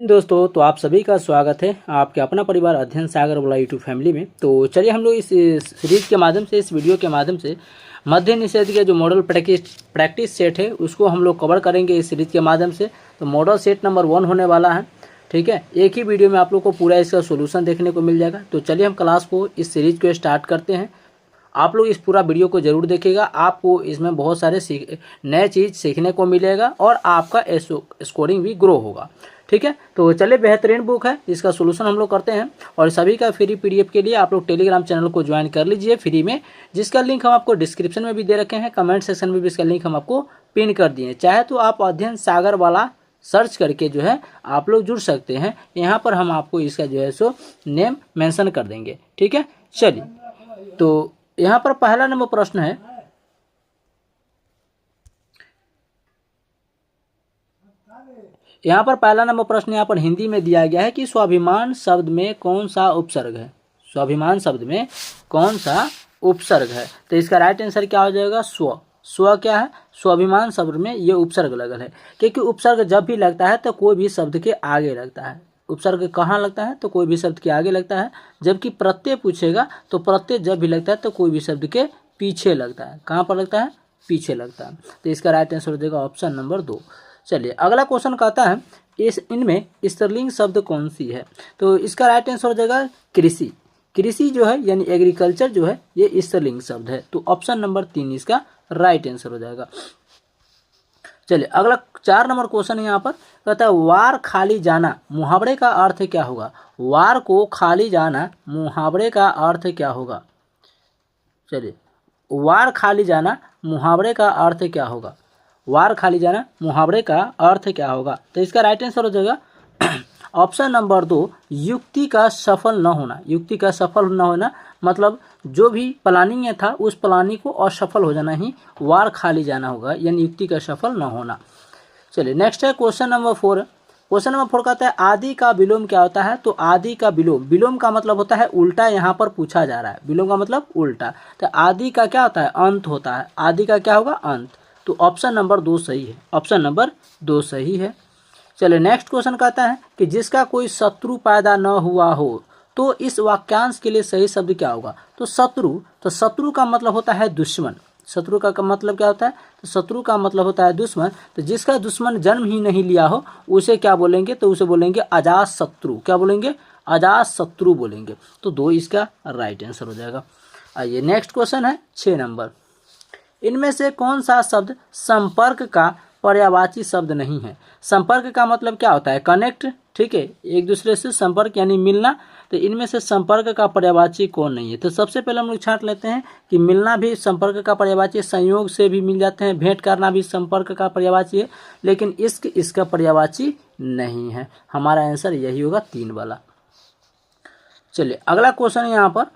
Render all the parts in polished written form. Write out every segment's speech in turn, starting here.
दोस्तों, तो आप सभी का स्वागत है आपके अपना परिवार अध्ययन सागर वाला यूट्यूब फैमिली में। तो चलिए हम लोग इस सीरीज के माध्यम से, इस वीडियो के माध्यम से मध्य निषेध के जो मॉडल प्रैक्टिस सेट है उसको हम लोग कवर करेंगे इस सीरीज के माध्यम से। तो मॉडल सेट नंबर 1 होने वाला है, ठीक है। एक ही वीडियो में आप लोग को पूरा इसका सोल्यूशन देखने को मिल जाएगा। तो चलिए हम क्लास को, इस सीरीज को स्टार्ट करते हैं। आप लोग इस पूरा वीडियो को जरूर देखिएगा, आपको इसमें बहुत सारे नए चीज़ सीखने को मिलेगा और आपका स्कोरिंग भी ग्रो होगा, ठीक है। तो चलिए, बेहतरीन बुक है, इसका सोल्यूशन हम लोग करते हैं। और सभी का फ्री पीडीएफ के लिए आप लोग टेलीग्राम चैनल को ज्वाइन कर लीजिए फ्री में, जिसका लिंक हम आपको डिस्क्रिप्शन में भी दे रखे हैं, कमेंट सेक्शन में भी इसका लिंक हम आपको पिन कर दिए। चाहे तो आप अध्ययन सागर वाला सर्च करके जो है आप लोग जुड़ सकते हैं। यहाँ पर हम आपको इसका जो है सो नेम मेंशन कर देंगे, ठीक है। चलिए, तो यहाँ पर पहला नंबर प्रश्न है, यहाँ पर पहला नंबर प्रश्न यहाँ पर हिंदी में दिया गया है कि स्वाभिमान शब्द में कौन सा उपसर्ग है। स्वाभिमान शब्द में कौन सा उपसर्ग है। तो इसका राइट आंसर क्या हो जाएगा? स्व। स्व क्या है? स्वाभिमान शब्द में ये उपसर्ग लगल है, क्योंकि उपसर्ग जब भी लगता है तो कोई भी शब्द के आगे लगता है। उपसर्ग कहाँ लगता है? तो कोई भी शब्द के आगे लगता है। जबकि प्रत्यय पूछेगा तो प्रत्यय जब भी लगता है तो कोई भी शब्द के पीछे लगता है। कहाँ पर लगता है? पीछे लगता है। तो इसका राइट आंसर हो जाएगा ऑप्शन नंबर 2। चलिए, अगला क्वेश्चन कहता है इनमें स्त्रीलिंग शब्द कौन सी है। तो इसका राइट आंसर हो जाएगा कृषि। कृषि जो है यानी एग्रीकल्चर जो है ये स्त्रीलिंग शब्द है। तो ऑप्शन नंबर 3 इसका राइट आंसर हो जाएगा। चलिए, अगला 4 नंबर क्वेश्चन यहाँ पर कहता है वार खाली जाना मुहावरे का अर्थ क्या होगा। वार को खाली जाना मुहावरे का अर्थ क्या होगा। चलिए, वार खाली जाना मुहावरे का अर्थ क्या होगा। वार खाली जाना मुहावरे का अर्थ क्या होगा। तो इसका राइट आंसर हो जाएगा ऑप्शन नंबर 2, युक्ति का सफल न होना। युक्ति का सफल न होना मतलब जो भी प्लानिंग है था उस प्लानिंग को असफल हो जाना ही वार खाली जाना होगा, यानी युक्ति का सफल न होना। चलिए, नेक्स्ट है क्वेश्चन नंबर 4। क्वेश्चन नंबर 4 कहता है आदि का विलोम क्या होता है। तो आदि का विलोम, विलोम का मतलब होता है उल्टा, यहाँ पर पूछा जा रहा है। विलोम का मतलब उल्टा। तो आदि का क्या होता है? अंत होता है। आदि का क्या होगा? अंत। तो ऑप्शन नंबर 2 सही है। ऑप्शन नंबर 2 सही है। चलिए, नेक्स्ट क्वेश्चन कहता है कि जिसका कोई शत्रु पैदा न हुआ हो तो इस वाक्यांश के लिए सही शब्द क्या होगा। तो शत्रु, तो शत्रु का मतलब होता है दुश्मन। शत्रु का मतलब क्या होता है? तो शत्रु का मतलब होता है दुश्मन। तो जिसका दुश्मन जन्म ही नहीं लिया हो उसे क्या बोलेंगे? तो उसे बोलेंगे अजात शत्रु। क्या बोलेंगे? अजात शत्रु बोलेंगे। तो 2 इसका राइट आंसर हो जाएगा। आइए, नेक्स्ट क्वेश्चन है 6 नंबर। इनमें से कौन सा शब्द संपर्क का पर्यायवाची शब्द नहीं है। संपर्क का मतलब क्या होता है? कनेक्ट, ठीक है, एक दूसरे से संपर्क यानी मिलना। तो इनमें से संपर्क का पर्यायवाची कौन नहीं है। तो सबसे पहले हम लोग छांट लेते हैं कि मिलना भी संपर्क का पर्यायवाची, संयोग से भी मिल जाते हैं, भेंट करना भी संपर्क का पर्यायवाची है, लेकिन इसका पर्यायवाची नहीं है। हमारा आंसर यही होगा 3 वाला। चलिए, अगला क्वेश्चन यहाँ पर,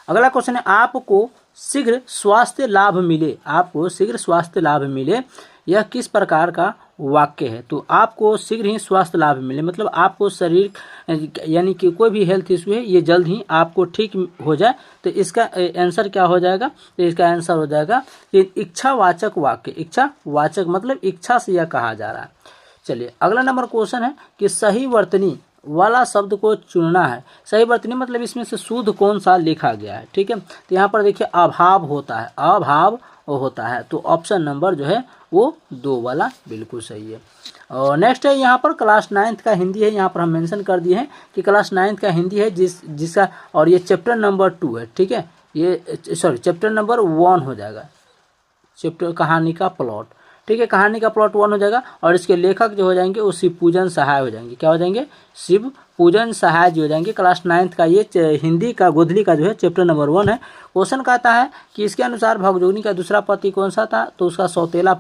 अगला क्वेश्चन है आपको शीघ्र स्वास्थ्य लाभ मिले। आपको शीघ्र स्वास्थ्य लाभ मिले, यह किस प्रकार का वाक्य है। तो आपको शीघ्र ही स्वास्थ्य लाभ मिले मतलब आपको शरीर यानी कि कोई भी हेल्थ इशू है ये जल्द ही आपको ठीक हो जाए। तो इसका आंसर क्या हो जाएगा? तो इसका आंसर हो जाएगा कि इच्छावाचक वाक्य। इच्छावाचक मतलब इच्छा से यह कहा जा रहा है। चलिए, अगला नंबर क्वेश्चन है कि सही वर्तनी वाला शब्द को चुनना है। सही वर्तनी मतलब इसमें से शुद्ध कौन सा लिखा गया है, ठीक है। तो यहाँ पर देखिए अभाव होता है, अभाव होता है। तो ऑप्शन नंबर जो है वो 2 वाला बिल्कुल सही है। और नेक्स्ट है यहाँ पर क्लास 9th का हिंदी है। यहाँ पर हम मेंशन कर दिए हैं कि क्लास 9th का हिंदी है जिसका, और ये चैप्टर नंबर 2 है, ठीक है। ये सॉरी चैप्टर नंबर 1 हो जाएगा। चैप्टर कहानी का प्लॉट, ठीक है, कहानी का प्लॉट 1 हो जाएगा। और इसके लेखक जो हो जाएंगे वो शिव पूजन सहाय हो जाएंगे। क्या हो जाएंगे? शिव पूजन सहाय जो हो जाएंगे। क्लास 9th का ये हिंदी का गोधली का जो है चैप्टर नंबर 1 है। क्वेश्चन कहता है कि इसके अनुसार भगजोगनी का दूसरा पति कौन सा था। तो उसका सौतेला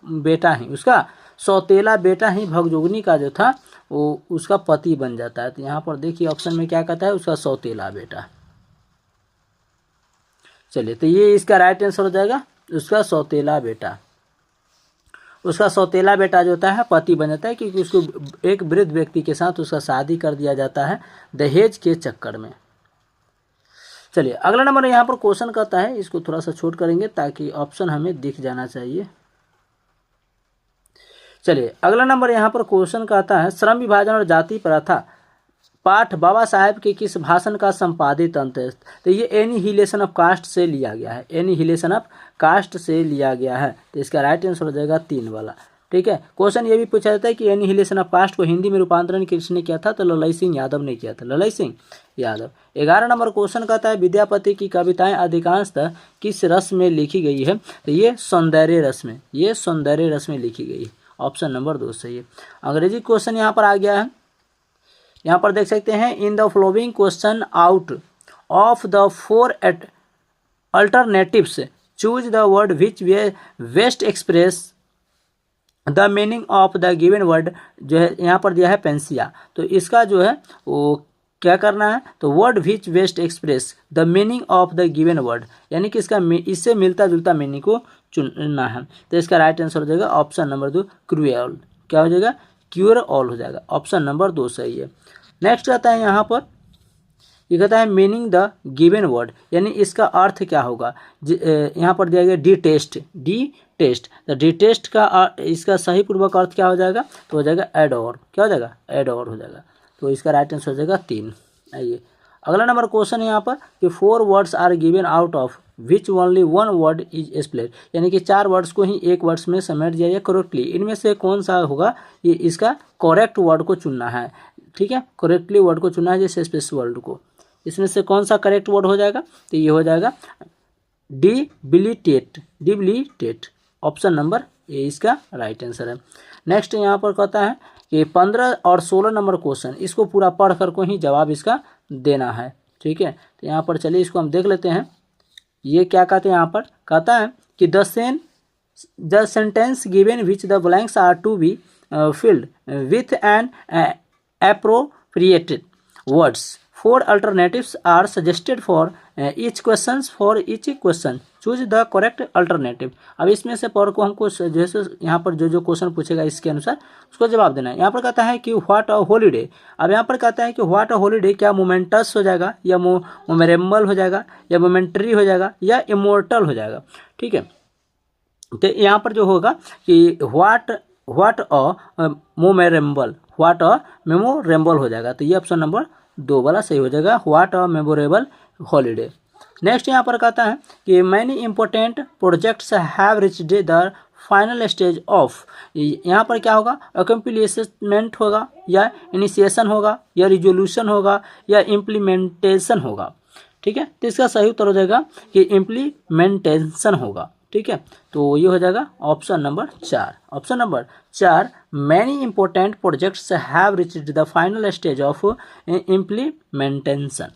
बेटा ही, उसका सौतेला बेटा ही भगजोगनी का जो था वो उसका पति बन जाता है। तो यहाँ पर देखिए ऑप्शन में क्या कहता है? उसका सौतेला बेटा। चलिए, तो ये इसका राइट आंसर हो जाएगा, उसका सौतेला बेटा। उसका सौतेला बेटा जो होता है पति बन जाता है, क्योंकि उसको एक वृद्ध व्यक्ति के साथ उसका शादी कर दिया जाता है दहेज के चक्कर में। चलिए, अगला नंबर यहाँ पर क्वेश्चन करता है, इसको थोड़ा सा छोट करेंगे ताकि ऑप्शन हमें दिख जाना चाहिए। चलिए अगला नंबर यहाँ पर क्वेश्चन का आता है, श्रम विभाजन और जाति प्रथा पाठ बाबा साहेब के किस भाषण का संपादित अंत है? तो ये एनिहिलेशन ऑफ कास्ट से लिया गया है, एनिहिलेशन ऑफ कास्ट से लिया गया है। तो इसका राइट आंसर हो जाएगा 3 वाला। ठीक है, क्वेश्चन ये भी पूछा जाता है कि एनिहिलेशन ऑफ कास्ट को हिंदी में रूपांतरण किसने किया था? तो ललई सिंह यादव ने किया था, ललई सिंह यादव। 11 नंबर क्वेश्चन कहता है, विद्यापति की कविताएं अधिकांशतः किस रस में लिखी गई है? तो ये सौंदर्य रस में, ये सौंदर्य रस में लिखी गई है। ऑप्शन नंबर 2 सही है। अंग्रेजी क्वेश्चन यहाँ पर आ गया है, यहाँ पर देख सकते हैं, in the following question out of the 4 alternatives choose the word which way best express the meaning of the given word. जो है यहाँ पर दिया है पेंसिया, तो इसका जो है वो क्या करना है? तो word which best express the meaning of the given word, यानी कि इसका इससे मिलता जुलता मीनिंग को चुनना है। तो इसका राइट आंसर हो जाएगा ऑप्शन नंबर 2 क्रूएल। क्या हो जाएगा? क्यूर ऑल हो जाएगा। ऑप्शन नंबर 2 सही है। नेक्स्ट आता है यहाँ पर, ये कहता है मीनिंग द गिवन वर्ड, यानी इसका अर्थ क्या होगा? यहाँ पर दिया गया डी टेस्ट, डी टेस्ट। तो डी टेस्ट का इसका सही पूर्वक अर्थ क्या हो जाएगा? तो हो जाएगा एडोर। क्या हो जाएगा? एडोर हो जाएगा। तो इसका राइट आंसर हो जाएगा 3। आइए अगला नंबर क्वेश्चन है यहाँ पर कि 4 words are given out of which only 1 word is split, यानी कि 4 वर्ड्स को ही एक वर्ड्स में समेट दिया जाए करेक्टली। इनमें से कौन सा होगा? ये इसका करेक्ट वर्ड को चुनना है। ठीक है, करेक्टली वर्ड को चुनना है, जैसे स्पेस वर्ड को। इसमें से कौन सा करेक्ट वर्ड हो जाएगा? तो ये हो जाएगा डिबिलिटेट, डिबिलिटेट। ऑप्शन नंबर ए इसका राइट आंसर है। नेक्स्ट यहाँ पर कहता है कि 15 और 16 नंबर क्वेश्चन, इसको पूरा पढ़ कर को ही जवाब इसका देना है। ठीक है, तो यहाँ पर चलिए इसको हम देख लेते हैं। ये क्या कहते हैं? यहाँ पर कहता है कि the sentence given which the blanks are to be filled with an appropriate words. 4 alternatives are suggested for each questions. For each question, choose the correct alternative. अब इसमें से पर को हमको जैसे यहाँ पर जो क्वेश्चन पूछेगा इसके अनुसार उसको जवाब देना है। यहाँ पर कहता है कि व्हाट अ हॉलीडे। अब यहाँ पर कहता है कि व्हाट अ हॉलीडे क्या मोमेंटस हो जाएगा, या मोमेरेबल हो जाएगा, या मोमेंटरी हो जाएगा, या इमोर्टल हो जाएगा। ठीक है, तो यहाँ पर जो होगा कि what a memorable, what a memorable हो जाएगा। तो ये ऑप्शन नंबर 2 वाला सही हो जाएगा, what a memorable holiday. Next यहाँ पर कहता है कि many important projects have reached the final stage of. यहाँ पर क्या होगा? अकम्प्लीमेंट होगा, या इनिशिएशन होगा, या रिजोल्यूशन होगा, या इम्प्लीमेंटेशन होगा। ठीक है, तो इसका सही उत्तर हो जाएगा कि इम्प्लीमेंटेशन होगा। ठीक है, तो ये हो जाएगा option number 4। Option number 4, many important projects have reached the final stage of implementation.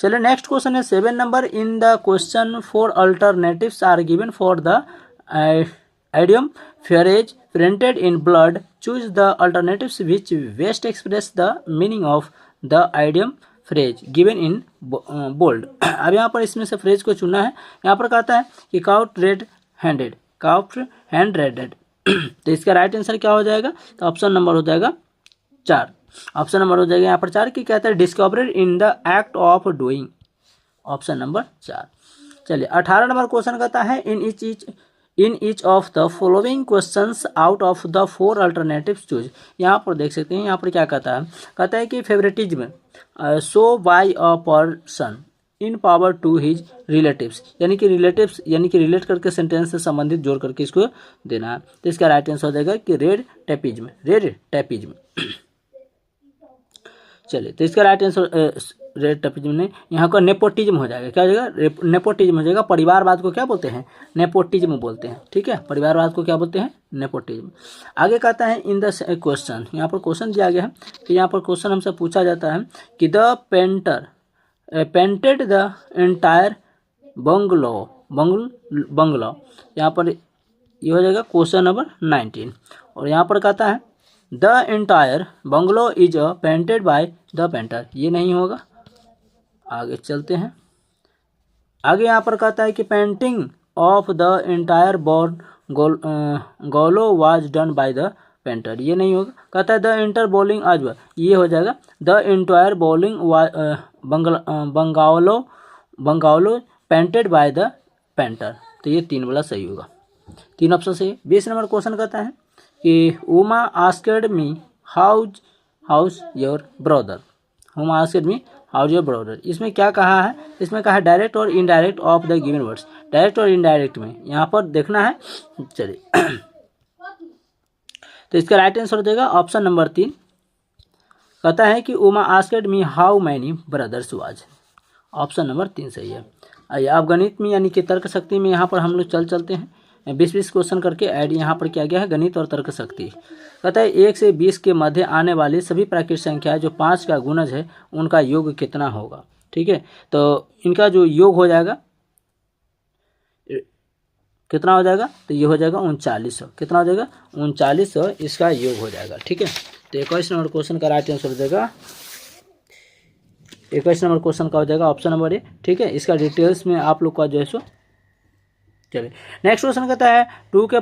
चलिए नेक्स्ट क्वेश्चन है 7 number, in the question 4 alternatives are given for the idiom phrase printed in blood. Choose the alternatives which best express the meaning of the idiom phrase given in bold. अब यहाँ पर इसमें से phrase को चुनना है। यहाँ पर कहता है कि caught red handed, caught hand redded. तो इसका राइट आंसर क्या हो जाएगा? तो ऑप्शन नंबर हो जाएगा 4। ऑप्शन नंबर हो जाएगा यहाँ पर 4 की कहता है discovered in the act of doing. Option number 4। चलिए 18 नंबर क्वेश्चन कहता है in each of the following questions out of the 4 alternatives choose. यहाँ पर देख सकते हैं, यहाँ पर क्या कहता है? कहता है कि favouritism show by a person in power to his relatives, यानी कि रिलेटिव्स यानी कि रिलेट करके सेंटेंस से संबंधित जोड़ करके इसको देना है। तो इसका राइट आंसर हो जाएगा कि रेड टैपिज्म, रेड टैपिज्म। चलिए, तो इसका राइट आंसर रेड टैपिज्म ने यहाँ का नेपोटिज्म हो जाएगा। क्या हो जाएगा? नेपोटिज्म हो जाएगा। परिवारवाद को क्या बोलते हैं? नेपोटिज्म बोलते हैं। ठीक है, परिवारवाद को क्या बोलते हैं? नेपोटिज्म। आगे कहता है इन द क्वेश्चन, यहाँ पर क्वेश्चन दिया गया है कि यहाँ पर क्वेश्चन हमसे पूछा जाता है कि the painter painted the entire bungalow. यहाँ पर ये हो जाएगा क्वेश्चन नंबर 19। और यहाँ पर कहता है the entire bungalow is painted by the painter. ये नहीं होगा। आगे चलते हैं। आगे यहाँ पर कहता है कि पेंटिंग ऑफ द एंटायर गोलो was done by the painter. ये नहीं होगा। कहता है द इंटर बॉलिंग आज, ये हो जाएगा the entire bowling bungalow painted by the painter. तो ये 3 वाला सही होगा। 3 ऑप्शन सही। 20 नंबर क्वेश्चन कहता है कि Uma asked me house your brother. Uma asked me house your brother, इसमें क्या कहा है, इसमें कहा है डायरेक्ट और indirect of the given words. Direct और इनडायरेक्ट में यहाँ पर देखना है। चलिए तो इसका राइट आंसर हो जाएगा ऑप्शन नंबर 3। कहता है कि Uma asked me how many brothers was. Option number 3 सही है। आइए अब गणित में यानी कि तर्क शक्ति में यहाँ पर हम लोग चलते हैं। 20-20 क्वेश्चन करके ऐड यहाँ पर किया गया है गणित और तर्क शक्ति। कहता है 1 से 20 के मध्य आने वाली सभी प्राकृतिक संख्या जो 5 का गुणज है उनका योग कितना होगा। ठीक है, तो इनका जो योग हो जाएगा कितना हो जाएगा, तो ये हो जाएगा 3900। कितना हो जाएगा, 3900 इसका योग हो जाएगा। ठीक है, तो 21 नंबर क्वेश्चन का राइट आंसर हो जाएगा 21 नंबर क्वेश्चन का हो जाएगा ऑप्शन नंबर ए। ठीक है, इसका डिटेल्स में आप लोग का जो है सो चलिए नेक्स्ट क्वेश्चन कहता है 2 के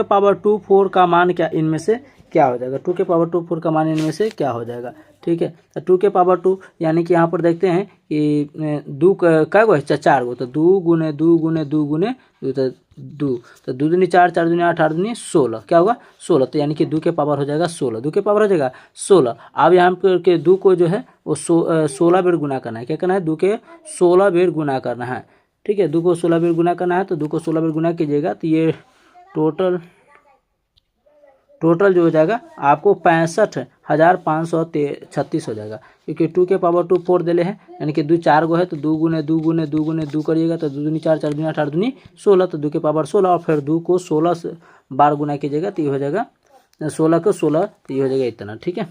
पावर 2 4 का मान क्या इनमें से क्या हो जाएगा। 2 के पावर 2 4 का मान इनमें से क्या हो जाएगा। ठीक है, तो 2 के पावर 2 यानी कि यहाँ पर देखते हैं कि 2 क्या गो है, 4 गो, तो 2 गुने 2 गुने 2 गुने 2 तो 2 तो 2 दूनी 4 4 दूनी 8 8 दूनी 16 क्या होगा 16। तो यानी कि 2 के पावर हो जाएगा 16। 2 के पावर हो जाएगा 16। अब यहाँ पर के 2 को जो है वो 16 बेर गुना करना है। क्या करना है, 2 के 16 बेर गुना करना है। ठीक है, 2 को 16 बेर गुना करना है, तो 2 को 16 बेर गुना कीजिएगा तो ये टोटल जो हो जाएगा आपको 65,536 हो जाएगा। क्योंकि 2 के पावर 2 4 दिले हैं यानी कि 2 4 गो है, तो 2 गुने 2 गुने 2 गुने 2 करिएगा तो 2 दूनी 4 4 दूनी 8 8 दूनी 16, तो 2 के पावर 16 और फिर 2 को 16 से बार गुना कीजिएगा तो ये हो जाएगा 16 को 16, तो ये हो जाएगा इतना। ठीक है,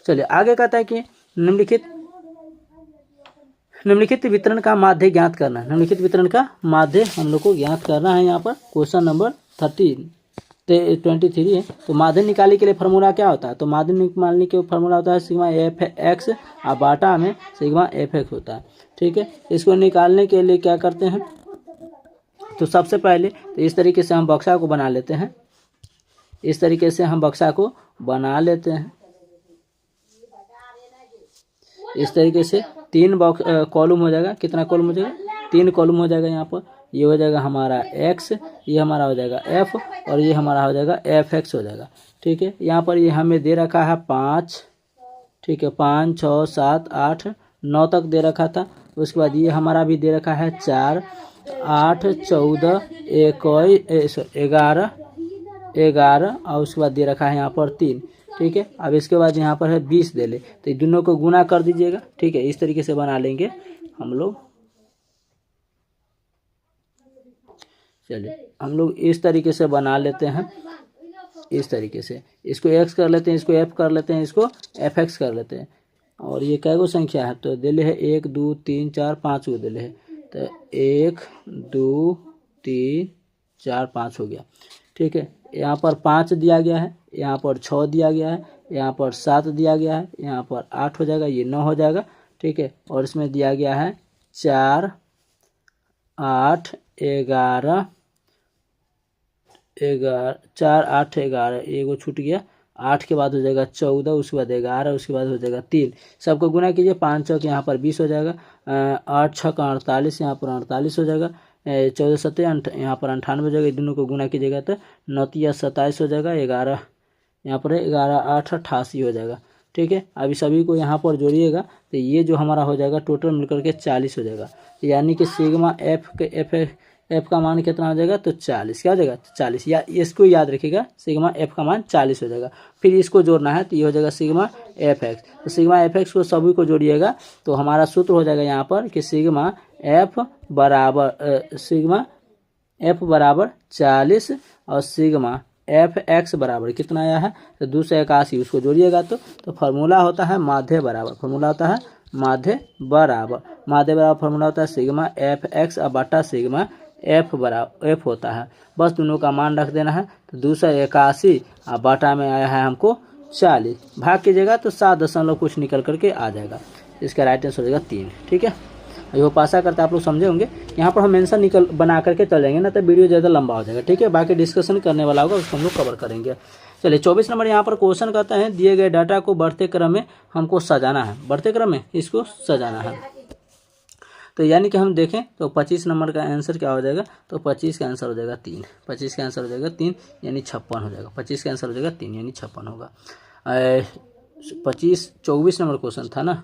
चलिए आगे कहता है कि निम्नलिखित वितरण का माध्य ज्ञात करना है। निम्नलिखित वितरण का माध्य हम लोग को ज्ञात करना है। यहाँ पर क्वेश्चन नंबर 23 है। तो माध्य निकालने के लिए फार्मूला क्या होता है, तो माध्य निकालने के फार्मूला होता है सिग्मा एफ एक्स और बाटा में सिग्मा एफ एक्स होता है। ठीक है, इसको निकालने के लिए क्या करते हैं, तो सबसे पहले तो इस तरीके से हम बक्सा को बना लेते हैं। इस तरीके से हम बक्सा को बना लेते हैं। इस तरीके से 3 कॉलम हो जाएगा। कितना कॉलम हो जाएगा, 3 कॉलम हो जाएगा। यहाँ पर ये हो जाएगा हमारा x, ये हमारा हो जाएगा f और ये हमारा हो जाएगा एफ एक्स हो जाएगा। ठीक है, यहाँ पर ये हमें दे रखा है 5। ठीक है, 5 6 7 8 9 तक दे रखा था। उसके बाद ये हमारा भी दे रखा है 4 8 14 11 और उसके बाद दे रखा है यहाँ पर 3। ठीक है, अब इसके बाद यहाँ पर है 20 दे ले, तो दोनों को गुना कर दीजिएगा। ठीक है, इस तरीके से बना लेंगे हम लोग। चलिए हम लोग इस तरीके से बना लेते हैं। इस तरीके से इसको x कर लेते हैं, इसको f कर लेते हैं, इसको एफ एक्स कर लेते हैं। और ये कै गो संख्या है, तो दिले है 1 2 3 4 5 गो दिले है, तो 1 2 3 4 5 हो गया। ठीक है, यहाँ पर 5 दिया गया है, यहाँ पर 6 दिया गया है, यहाँ पर 7 दिया गया है, यहाँ पर 8 हो जाएगा, ये 9 हो जाएगा। ठीक है, और इसमें दिया गया है 4 8 11 4 8 11, एगो छूट गया। 8 के बाद हो जाएगा 14, उसके बाद 11, उसके बाद हो जाएगा 3। सबको गुना कीजिए, 5 चौक यहाँ पर 20 हो जाएगा, 8 6 का 48, यहाँ पर 48 हो जाएगा, 14 7 यहाँ पर 98 हो जाएगा। दोनों को गुना कीजिएगा तो 9 या 27 हो जाएगा, 11 यहाँ पर 11 8 88 हो जाएगा। ठीक है, अभी सभी को यहाँ पर जोड़िएगा तो ये जो हमारा हो जाएगा टोटल मिलकर के 40 हो जाएगा। यानी कि सिग्मा एफ का मान कितना हो जाएगा, तो 40 क्या हो जाएगा 40, या इसको याद रखिएगा सिग्मा एफ का मान 40 हो जाएगा। फिर इसको जोड़ना है तो ये हो जाएगा सिग्मा एफ एक्स। तो सिग्मा एफ एक्स को सभी को जोड़िएगा तो हमारा सूत्र हो जाएगा यहाँ पर कि सिग्मा एफ बराबर 40 और सिग्मा एफ एक्स बराबर कितना आया है, तो 281। उसको जोड़िएगा तो फार्मूला होता है माध्य बराबर। फार्मूला होता है माध्य बराबर फार्मूला होता है सिग्मा एफ एक्स और बटा सिग्मा एफ बराबर एफ होता है। बस दोनों का मान रख देना है, तो 281 और बाटा में आया है हमको 40। भाग कीजिएगा तो 7 दशमलव कुछ निकल करके आ जाएगा। इसका राइट आंसर हो जाएगा 3। ठीक है, ये पासा करते आप लोग समझे होंगे। यहाँ पर हम आंसर बना करके चल जाएंगे ना, तो वीडियो ज़्यादा लंबा हो जाएगा। ठीक है, बाकी डिस्कशन करने वाला होगा उसको हम लोग कवर करेंगे। चलिए 24 नंबर यहाँ पर क्वेश्चन कहता है दिए गए डाटा को बढ़ते क्रम में हमको सजाना है। बढ़ते क्रम में इसको सजाना है। तो यानी कि हम देखें तो 25 नंबर का आंसर क्या हो जाएगा, तो 25 का आंसर हो जाएगा 3, 25 का आंसर हो जाएगा 3 यानी 56 हो जाएगा, 25 का आंसर हो जाएगा 3 यानी 56 होगा। 24 नंबर क्वेश्चन था ना,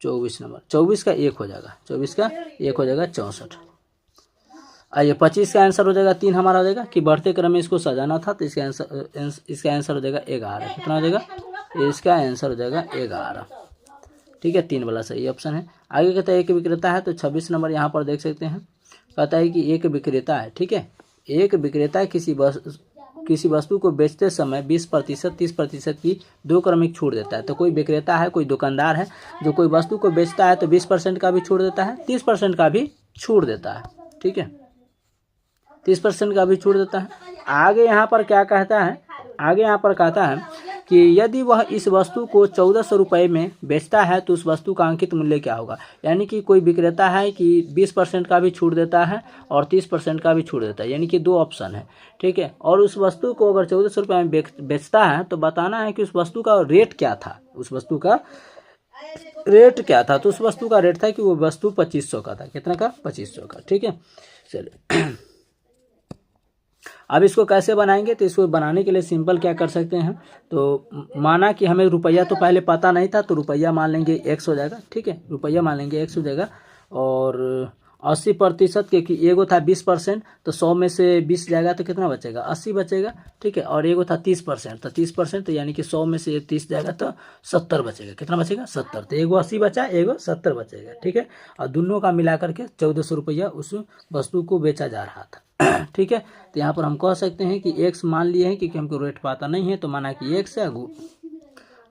24 नंबर, 24 का 1 हो जाएगा, 24 का 1 हो जाएगा 64। आइए 25 का आंसर हो जाएगा 3 हमारा हो जाएगा कि बढ़ते क्रम में इसको सजाना था, तो इसका आंसर हो जाएगा 11। कितना हो जाएगा, इसका आंसर हो जाएगा 11। ठीक है, 3 वाला सही ऑप्शन है। आगे कहता है एक विक्रेता है, तो 26 नंबर यहाँ पर देख सकते हैं, कहता है कि एक विक्रेता है। ठीक है, एक विक्रेता किसी वस्तु को बेचते समय 20%, 30% की 2 क्रमिक छूट देता है। तो कोई विक्रेता है, कोई दुकानदार है जो कोई वस्तु को बेचता है तो 20% का भी छूट देता है, 30% का भी छूट देता है। ठीक है, 30% का भी छूट देता है। आगे यहाँ पर क्या कहता है, आगे यहाँ पर कहता है कि यदि वह इस वस्तु को 1400 रुपये में बेचता है तो उस वस्तु का अंकित मूल्य क्या होगा। यानी कि कोई विक्रेता है कि 20% का भी छूट देता है और 30% का भी छूट देता है, यानी कि 2 ऑप्शन है। ठीक है, और उस वस्तु को अगर 1400 रुपये में बेचता है तो बताना है कि उस वस्तु का रेट क्या था, उस वस्तु का रेट क्या था। तो उस वस्तु का रेट था कि वो वस्तु 2500 का था। कितना का, 2500 का। ठीक है, चलिए अब इसको कैसे बनाएंगे, तो इसको बनाने के लिए सिंपल क्या कर सकते हैं, तो माना कि हमें रुपया तो पहले पता नहीं था, तो रुपया मान लेंगे x हो जाएगा। ठीक है, रुपया मान लेंगे x हो जाएगा, और 80% के कि एगो था 20%, तो 100 में से 20 जाएगा तो कितना बचेगा, 80 बचेगा। ठीक है, और एगो था 30%, तो 30%, तो यानी कि 100 में से 30 जाएगा तो 70 बचेगा। कितना बचेगा, 70। तो एगो 80 बचा, एगो 70 बचेगा। ठीक है, और दोनों का मिला करके 1400 रुपया उस वस्तु को बेचा जा रहा था। ठीक है, तो यहाँ पर हम कह सकते हैं कि x मान लिए हैं, क्योंकि हमको रेट पता नहीं है, तो माना कि x है,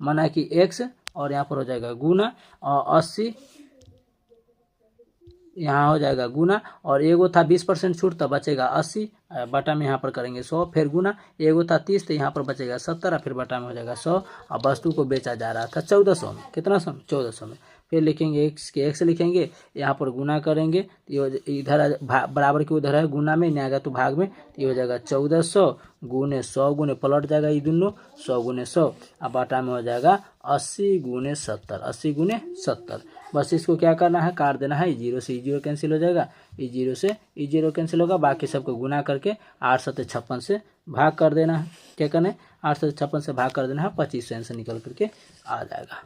माना कि x, और यहाँ पर हो जाएगा गुना, और 80 यहाँ हो जाएगा गुना, और एगो था 20% छूट, तो बचेगा 80, बटा में यहाँ पर करेंगे 100, फिर गुना, एगो था 30, तो यहाँ पर बचेगा 70, और फिर बटा में हो जाएगा 100, और वस्तु को बेचा जा रहा था 1400 में। कितना सौ, 1400 में। फिर लिखेंगे x के x लिखेंगे, यहाँ पर गुना करेंगे, इधर बराबर के उधर है, गुना में नहीं आएगा तो भाग में, ये हो जाएगा 1400 गुने 100 गुने पलट जाएगा ये दोनों, 100 गुने 100, अब बाटा में हो जाएगा 80 गुने 70, 80 गुने 70। बस इसको क्या करना है, काट देना है, जीरो से जीरो कैंसिल हो जाएगा, ये जीरो से ये जीरो कैंसिल होगा, बाकी सबको गुना करके 856 से भाग कर देना है। क्या करना है, 856 से भाग कर देना है, 25 से निकल करके आ जाएगा।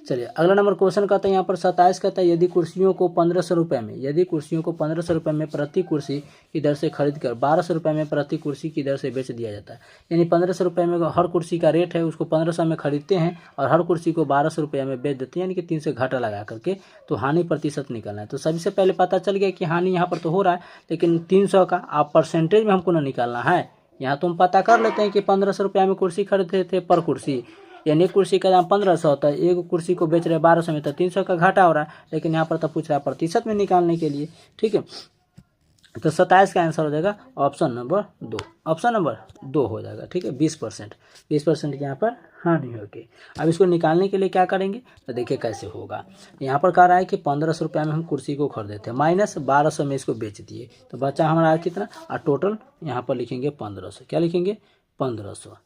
चलिए अगला नंबर क्वेश्चन कहता है यहाँ पर 27 कहता है यदि कुर्सियों को 1500 रुपये में, यदि कुर्सियों को 1500 रुपये में प्रति कुर्सी की दर से खरीद कर 1200 रुपये में प्रति कुर्सी की दर से बेच दिया जाता है। यानी 1500 रुपये में हर कुर्सी का रेट है, उसको 1500 में खरीदते हैं और हर कुर्सी को 1200 रुपये में बेच देते हैं, यानी कि 3 से घाटा लगा करके, तो हानि प्रतिशत निकलना है। तो सबसे पहले पता चल गया कि हानि यहाँ पर तो हो रहा है, लेकिन 300 का आप परसेंटेज में हमको ना निकालना है। यहाँ तो हम पता कर लेते हैं कि 1500 रुपये में कुर्सी खरीदते थे पर कुर्सी, यानी एक कुर्सी का दाम 1500 होता है, एक कुर्सी को बेच रहे 1200 में, तो 300 का घाटा हो रहा है। लेकिन यहाँ पर तो पूछ रहा है प्रतिशत में निकालने के लिए। ठीक है, तो 27 का आंसर हो जाएगा ऑप्शन नंबर 2, ऑप्शन नंबर 2 हो जाएगा। ठीक है, 20%, 20% की यहाँ पर हानि होगी। अब इसको निकालने के लिए क्या करेंगे, तो देखिए कैसे होगा। यहाँ पर कह रहा है कि 1500 रुपये में हम कुर्सी को खरीदे थे, माइनस 1200 में इसको बेच दिए, तो बचा हमारा कितना, और टोटल यहाँ पर लिखेंगे 1500। क्या लिखेंगे, 1500।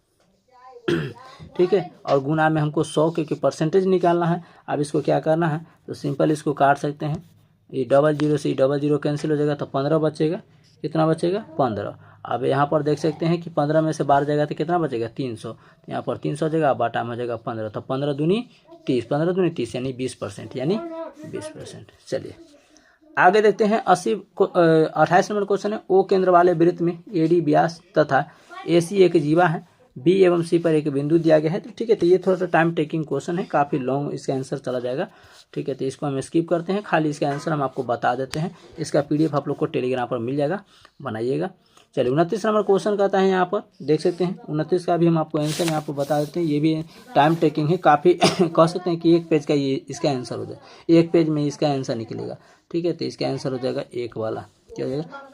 ठीक है, और गुना में हमको 100 क्योंकि परसेंटेज निकालना है। अब इसको क्या करना है, तो सिंपल इसको काट सकते हैं, ये डबल जीरो से डबल जीरो कैंसिल हो जाएगा, तो 15 बचेगा। कितना बचेगा, 15। अब यहाँ पर देख सकते हैं कि 15 में से 12 जाएगा तो कितना बचेगा, 300। तो यहाँ पर 300 जगह बाटा में हो जाएगा 15, तो 15 दूनी 30, 15 दूनी 30 यानी 20%, यानी 20%। चलिए आगे देखते हैं 28 नंबर क्वेश्चन है, ओ केंद्र वाले वृत्त में एडी व्यास तथा एसी एक जीवा है, बी एवं सी पर एक बिंदु दिया गया है। तो ठीक है, तो ये थोड़ा सा टाइम टेकिंग क्वेश्चन है, काफ़ी लॉन्ग इसका आंसर चला जाएगा। ठीक है, तो इसको हम स्किप करते हैं, खाली इसका आंसर हम आपको बता देते हैं। इसका PDF आप लोग को टेलीग्राम पर मिल जाएगा, बनाइएगा। चलिए 29 नंबर क्वेश्चन कहता है, यहाँ पर देख सकते हैं 29 का भी हम आपको आंसर यहाँ पर बता देते हैं। ये भी टाइम टेकिंग है काफ़ी, कह सकते हैं कि एक पेज का ये इसका आंसर हो जाए, एक पेज में इसका आंसर निकलेगा। ठीक है, तो इसका आंसर हो जाएगा एक वाला, क्या हो जाएगा,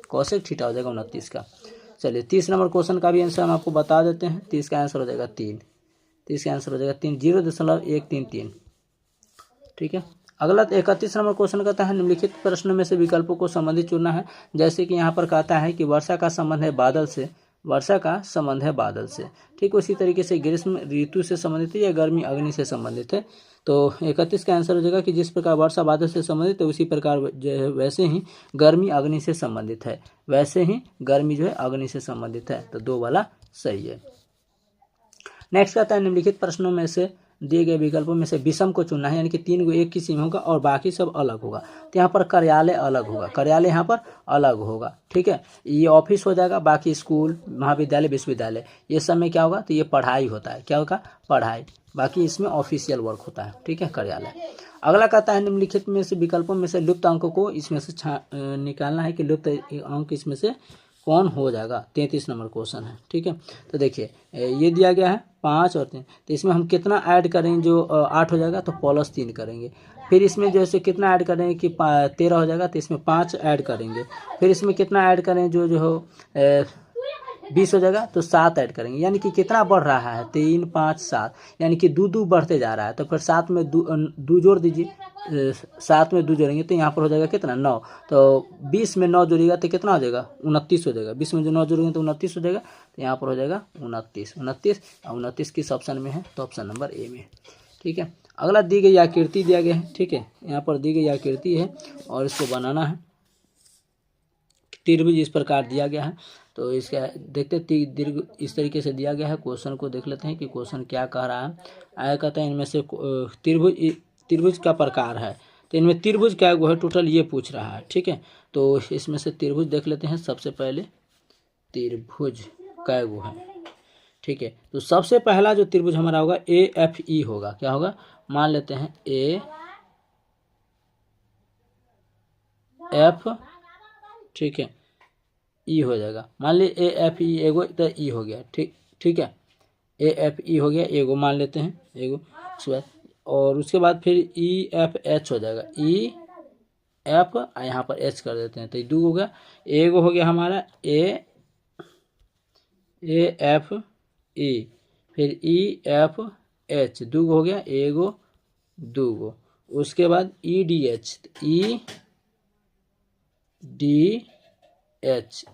कौशिक थीटा हो जाएगा 29 का। चलिए 30 नंबर क्वेश्चन का भी आंसर हम आपको बता देते हैं। 30 का आंसर हो जाएगा 3, 30 का आंसर हो जाएगा 3, 0.133। ठीक है, अगला 31 नंबर क्वेश्चन कहता है निम्नलिखित प्रश्न में से विकल्पों को संबंधित चुनना है। जैसे कि यहाँ पर कहता है कि वर्षा का संबंध है बादल से, वर्षा का संबंध है बादल से। ठीक उसी तरीके से ग्रीष्म ऋतु से संबंधित है या गर्मी अग्नि से संबंधित है। तो 31 का आंसर हो जाएगा कि जिस प्रकार वर्षा बादल से संबंधित है उसी प्रकार जो है वैसे ही गर्मी अग्नि से संबंधित है, वैसे ही गर्मी जो है अग्नि से संबंधित है। तो 2 वाला सही है। नेक्स्ट आता है निम्नलिखित प्रश्नों में से दिए गए विकल्पों में से विषम को चुनना है, यानी कि 3 को एक किसी में होगा और बाकी सब अलग होगा। तो यहाँ पर कार्यालय अलग होगा, कार्यालय यहाँ पर अलग होगा। ठीक है, ये ऑफिस हो जाएगा, बाकी स्कूल महाविद्यालय विश्वविद्यालय ये सब में क्या होगा, तो ये पढ़ाई होता है, क्या होगा पढ़ाई, बाकी इसमें ऑफिशियल वर्क होता है। ठीक है, कार्यालय। अगला कहता है निम्नलिखित में से विकल्पों में से लुप्त अंक को इसमें से निकालना है कि लुप्त अंक इसमें से कौन हो जाएगा। 33 नंबर क्वेश्चन है। ठीक है, तो देखिए ये दिया गया है 5 और 3, तो इसमें हम कितना ऐड करेंगे, जो 8 हो जाएगा तो +3 करेंगे। फिर इसमें जैसे कितना ऐड करेंगे कि 13 हो जाएगा तो इसमें 5 ऐड करेंगे। फिर इसमें कितना ऐड करें, जो हो 20 हो जाएगा तो 7 ऐड करेंगे। यानी कि कितना बढ़ रहा है, 3 5 7, यानी कि 2 बढ़ते जा रहा है। तो फिर 7 में 2 जोड़ दीजिए, 7 में 2 जोड़ेंगे तो यहाँ पर हो जाएगा कितना 9। तो 20 में 9 जोड़िएगा तो कितना हो जाएगा 29 हो जाएगा। 20 में जो 9 जोड़ेंगे तो 29 हो जाएगा। तो यहाँ पर हो जाएगा 29 और 29 किस ऑप्शन में है, तो ऑप्शन नंबर ए में। ठीक है, अगला दी गई आकृति दिया गया है। ठीक है, यहाँ पर दी गई आकृति है और इसको बनाना है। त्रिभुज इस प्रकार दिया गया है, तो इसका देखते दीर्घ इस तरीके से दिया गया है। क्वेश्चन को देख लेते हैं कि क्वेश्चन क्या कह रहा है। आया कहता है इनमें से त्रिभुज का प्रकार है, तो इनमें त्रिभुज क्या है टोटल ये पूछ रहा है। ठीक है, तो इसमें से त्रिभुज देख लेते हैं। सबसे पहले त्रिभुज क्या गो है। ठीक है, तो सबसे पहला जो त्रिभुज हमारा होगा AFE होगा। क्या होगा, मान लेते हैं AF, ठीक है, ई हो जाएगा। मान ली AFE एगो तो ई हो गया। ठीक है, AFE हो गया एगो, मान लेते हैं एगो। उसके बाद और उसके बाद फिर EFH हो जाएगा, EF यहाँ पर H कर देते हैं तो ये 2 हो गया। एगो हो गया हमारा AFE, फिर EFH 2 हो गया, एगो 2 गो। उसके बाद EDH, EDH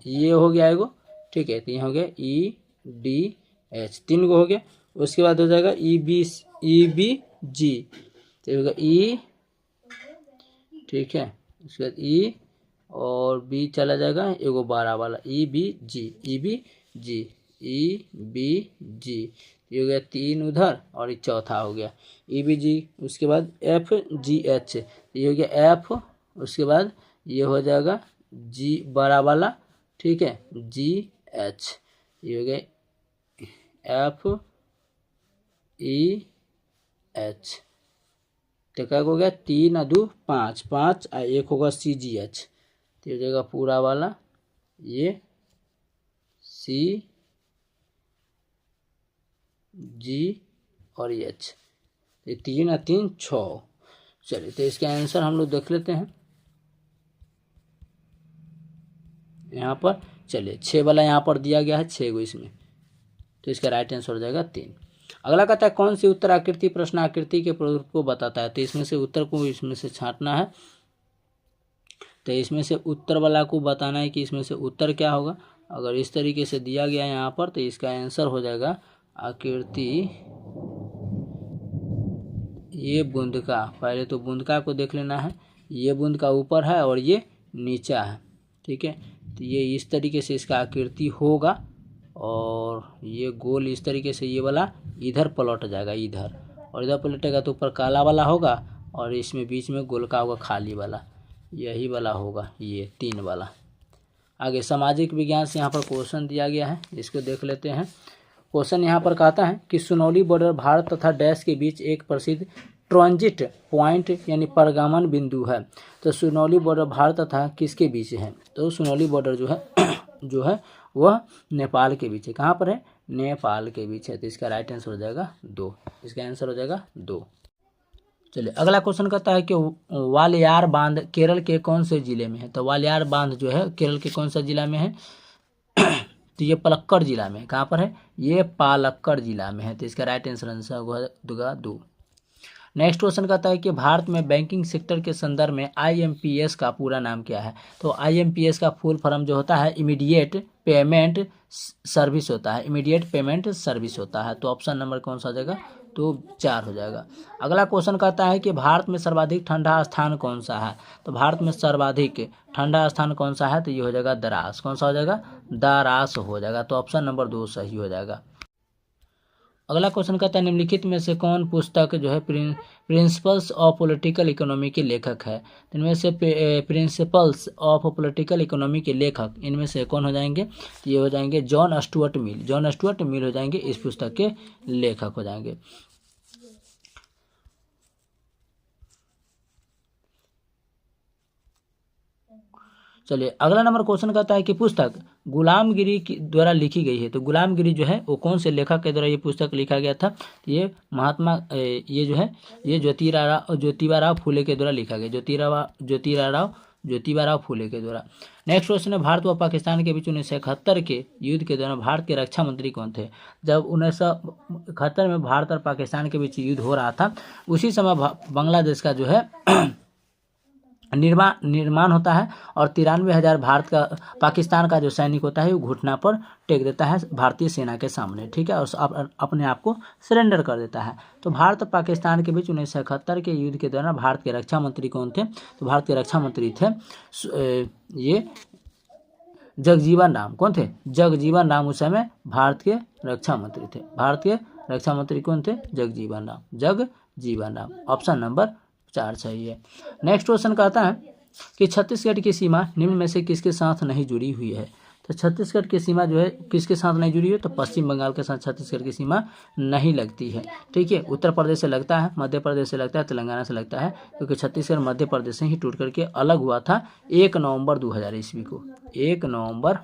ये हो गया एगो। ठीक है, तो ये हो गया EDH 3 गो हो गया। उसके बाद हो जाएगा EBG, तो ये होगा E। ठीक है, उसके बाद E और B चला जाएगा एगो 12 वाला EBG, ये हो गया 3 उधर और ये चौथा हो गया EBG। उसके बाद FGH, ये हो गया F। उसके बाद ये हो जाएगा G बड़ा वाला। ठीक है, GH, ये हो गया FEH। तो क्या हो गया 3 और 2 5 5 और 1 होगा CGH, तो हो जाएगा पूरा वाला ये CG और H, ये 3 और 3 6। चलिए, तो इसका आंसर हम लोग देख लेते हैं यहाँ पर। चलिए 6 वाला यहाँ पर दिया गया है 6 गो इसमें, तो इसका राइट आंसर हो जाएगा 3। अगला कहता है कौन सी उत्तर आकृति प्रश्न आकृति के प्ररूप को बताता है। तो इसमें से उत्तर को इसमें से छांटना है। तो इसमें से उत्तर वाला को बताना है कि इसमें से उत्तर क्या होगा। अगर इस तरीके से दिया गया है यहाँ पर, तो इसका आंसर हो जाएगा आकृति ये बूंद का। पहले तो बूंद का को देख लेना है, ये बूंद का ऊपर है और ये नीचा है। ठीक है, तो ये इस तरीके से इसका आकृति होगा और ये गोल इस तरीके से ये वाला इधर पलट जाएगा, इधर और इधर पलटेगा तो ऊपर काला वाला होगा और इसमें बीच में गोल का होगा खाली वाला, यही वाला होगा ये 3 वाला। आगे सामाजिक विज्ञान से यहाँ पर क्वेश्चन दिया गया है, इसको देख लेते हैं। क्वेश्चन यहाँ पर कहता है कि सुनौली बॉर्डर भारत तथा डैश के बीच एक प्रसिद्ध ट्रांजिट पॉइंट यानी परगमन बिंदु है। तो सुनौली बॉर्डर भारत तथा किसके बीच है। तो सुनौली बॉर्डर जो है वह नेपाल के बीच है। कहाँ पर है, नेपाल के बीच है। तो इसका राइट आंसर हो जाएगा 2, इसका आंसर हो जाएगा 2। चलिए अगला क्वेश्चन कहता है कि वालियार बांध केरल के कौन से जिले में है। तो वालियार बांध जो है केरल के कौन सा जिला में है, तो ये पलक्कड़ जिला में है। कहाँ पर है, ये पालक्कड़ जिला में है। तो इसका राइट आंसर होगा 2। नेक्स्ट क्वेश्चन कहता है कि भारत में बैंकिंग सेक्टर के संदर्भ में IMPS का पूरा नाम क्या है। तो IMPS का फुल फॉर्म जो होता है इमीडिएट पेमेंट सर्विस होता है, इमीडिएट पेमेंट सर्विस होता है। तो ऑप्शन नंबर कौन सा हो जाएगा, तो 4 हो जाएगा। अगला क्वेश्चन कहता है कि भारत में सर्वाधिक ठंडा स्थान कौन सा है। तो भारत में सर्वाधिक ठंडा स्थान कौन सा है, तो ये हो जाएगा द्रास। कौन सा हो जाएगा, द्रास हो जाएगा। तो ऑप्शन नंबर 2 सही हो जाएगा। अगला क्वेश्चन कहता है निम्नलिखित में से कौन पुस्तक जो है प्रिंसिपल्स ऑफ पॉलिटिकल इकोनॉमी के लेखक है। इनमें से प्रिंसिपल्स ऑफ पॉलिटिकल इकोनॉमी के लेखक इनमें से कौन हो जाएंगे, तो ये हो जाएंगे John Stuart Mill. John Stuart Mill हो जाएंगे इस पुस्तक के लेखक हो जाएंगे। चलिए अगला नंबर क्वेश्चन कहता है कि पुस्तक गुलामगिरी की द्वारा लिखी गई है। तो गुलामगिरी जो है वो कौन से लेखक के द्वारा ये पुस्तक लिखा गया था, ये महात्मा ये जो है ये ज्योतिबा फूले के द्वारा लिखा गया, ज्योतिबा राव फूले के द्वारा। नेक्स्ट क्वेश्चन है भारत व पाकिस्तान के बीच 1971 के युद्ध के दौरान भारत के रक्षा मंत्री कौन थे। जब 1971 में भारत और पाकिस्तान के बीच युद्ध हो रहा था, उसी समय बांग्लादेश का जो है निर्माण होता है और 93,000 पाकिस्तान का जो सैनिक होता है वो घुटना पर टेक देता है भारतीय सेना के सामने, ठीक है, और अपने आप को सरेंडर कर देता है। तो भारत और पाकिस्तान के बीच 1971 के युद्ध के दौरान भारत के रक्षा मंत्री कौन थे, तो भारत के रक्षा मंत्री थे ये जगजीवन राम। कौन थे, जगजीवन राम उस समय भारत के रक्षा मंत्री थे। भारत के रक्षा मंत्री कौन थे, जगजीवन राम। ऑप्शन नंबर 4 सही है। नेक्स्ट क्वेश्चन कहता है कि छत्तीसगढ़ की सीमा निम्न में से किसके साथ नहीं जुड़ी हुई है। तो छत्तीसगढ़ की सीमा जो है किसके साथ नहीं जुड़ी है, तो पश्चिम बंगाल के साथ छत्तीसगढ़ की सीमा नहीं लगती है, ठीक है। उत्तर प्रदेश से लगता है, मध्य प्रदेश से लगता है, तेलंगाना से लगता है, क्योंकि छत्तीसगढ़ मध्य प्रदेश से ही टूट करके अलग हुआ था 1 नवंबर 2000 ईस्वी को। 1 नवंबर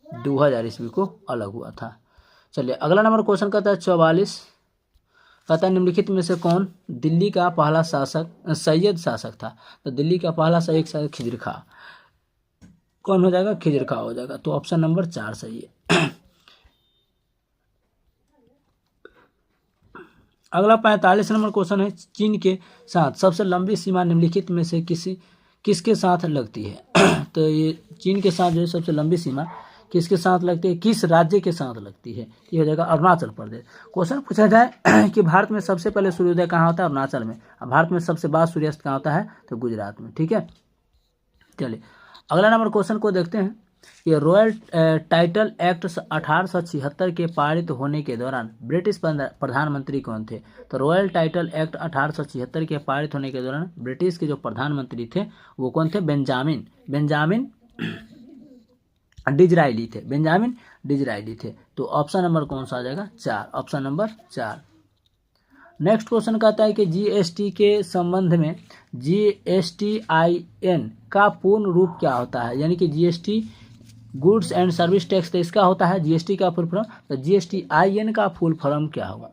2000 ईस्वी को अलग हुआ था। चलिए अगला नंबर क्वेश्चन कहता है 44, कहता है निम्नलिखित में से कौन दिल्ली का पहला सैयद शासक था। तो दिल्ली का पहला शासक खिजर खां। कौन हो जाएगा, खिजर खां हो जाएगा। तो ऑप्शन नंबर 4 सही है। अगला 45 नंबर क्वेश्चन है चीन के साथ सबसे लंबी सीमा निम्नलिखित में से किसके साथ लगती है। तो ये चीन के साथ जो है सबसे लंबी सीमा किसके साथ लगती है, किस राज्य के साथ लगती है, ये हो जाएगा अरुणाचल प्रदेश। क्वेश्चन पूछा जाए कि भारत में सबसे पहले सूर्योदय कहाँ होता है, अरुणाचल में। और भारत में सबसे बाद सूर्यास्त कहाँ होता है, तो गुजरात में, ठीक है। चलिए अगला नंबर क्वेश्चन को देखते हैं। ये रॉयल टाइटल एक्ट 1876 के पारित होने के दौरान ब्रिटिश प्रधानमंत्री कौन थे। तो रॉयल टाइटल एक्ट 1876 के पारित होने के दौरान ब्रिटिश के जो प्रधानमंत्री थे वो कौन थे, बेंजामिन डिजराइली थे, बेंजामिन डिजराइली थे। तो ऑप्शन नंबर कौन सा आ जाएगा, 4, ऑप्शन नंबर 4। नेक्स्ट क्वेश्चन कहता है कि जीएसटी के संबंध में GSTIN का पूर्ण रूप क्या होता है, यानी कि GST goods and service tax तो इसका होता है जीएसटी का फुल फॉर्म, तो GSTIN का फुल फॉर्म क्या होगा,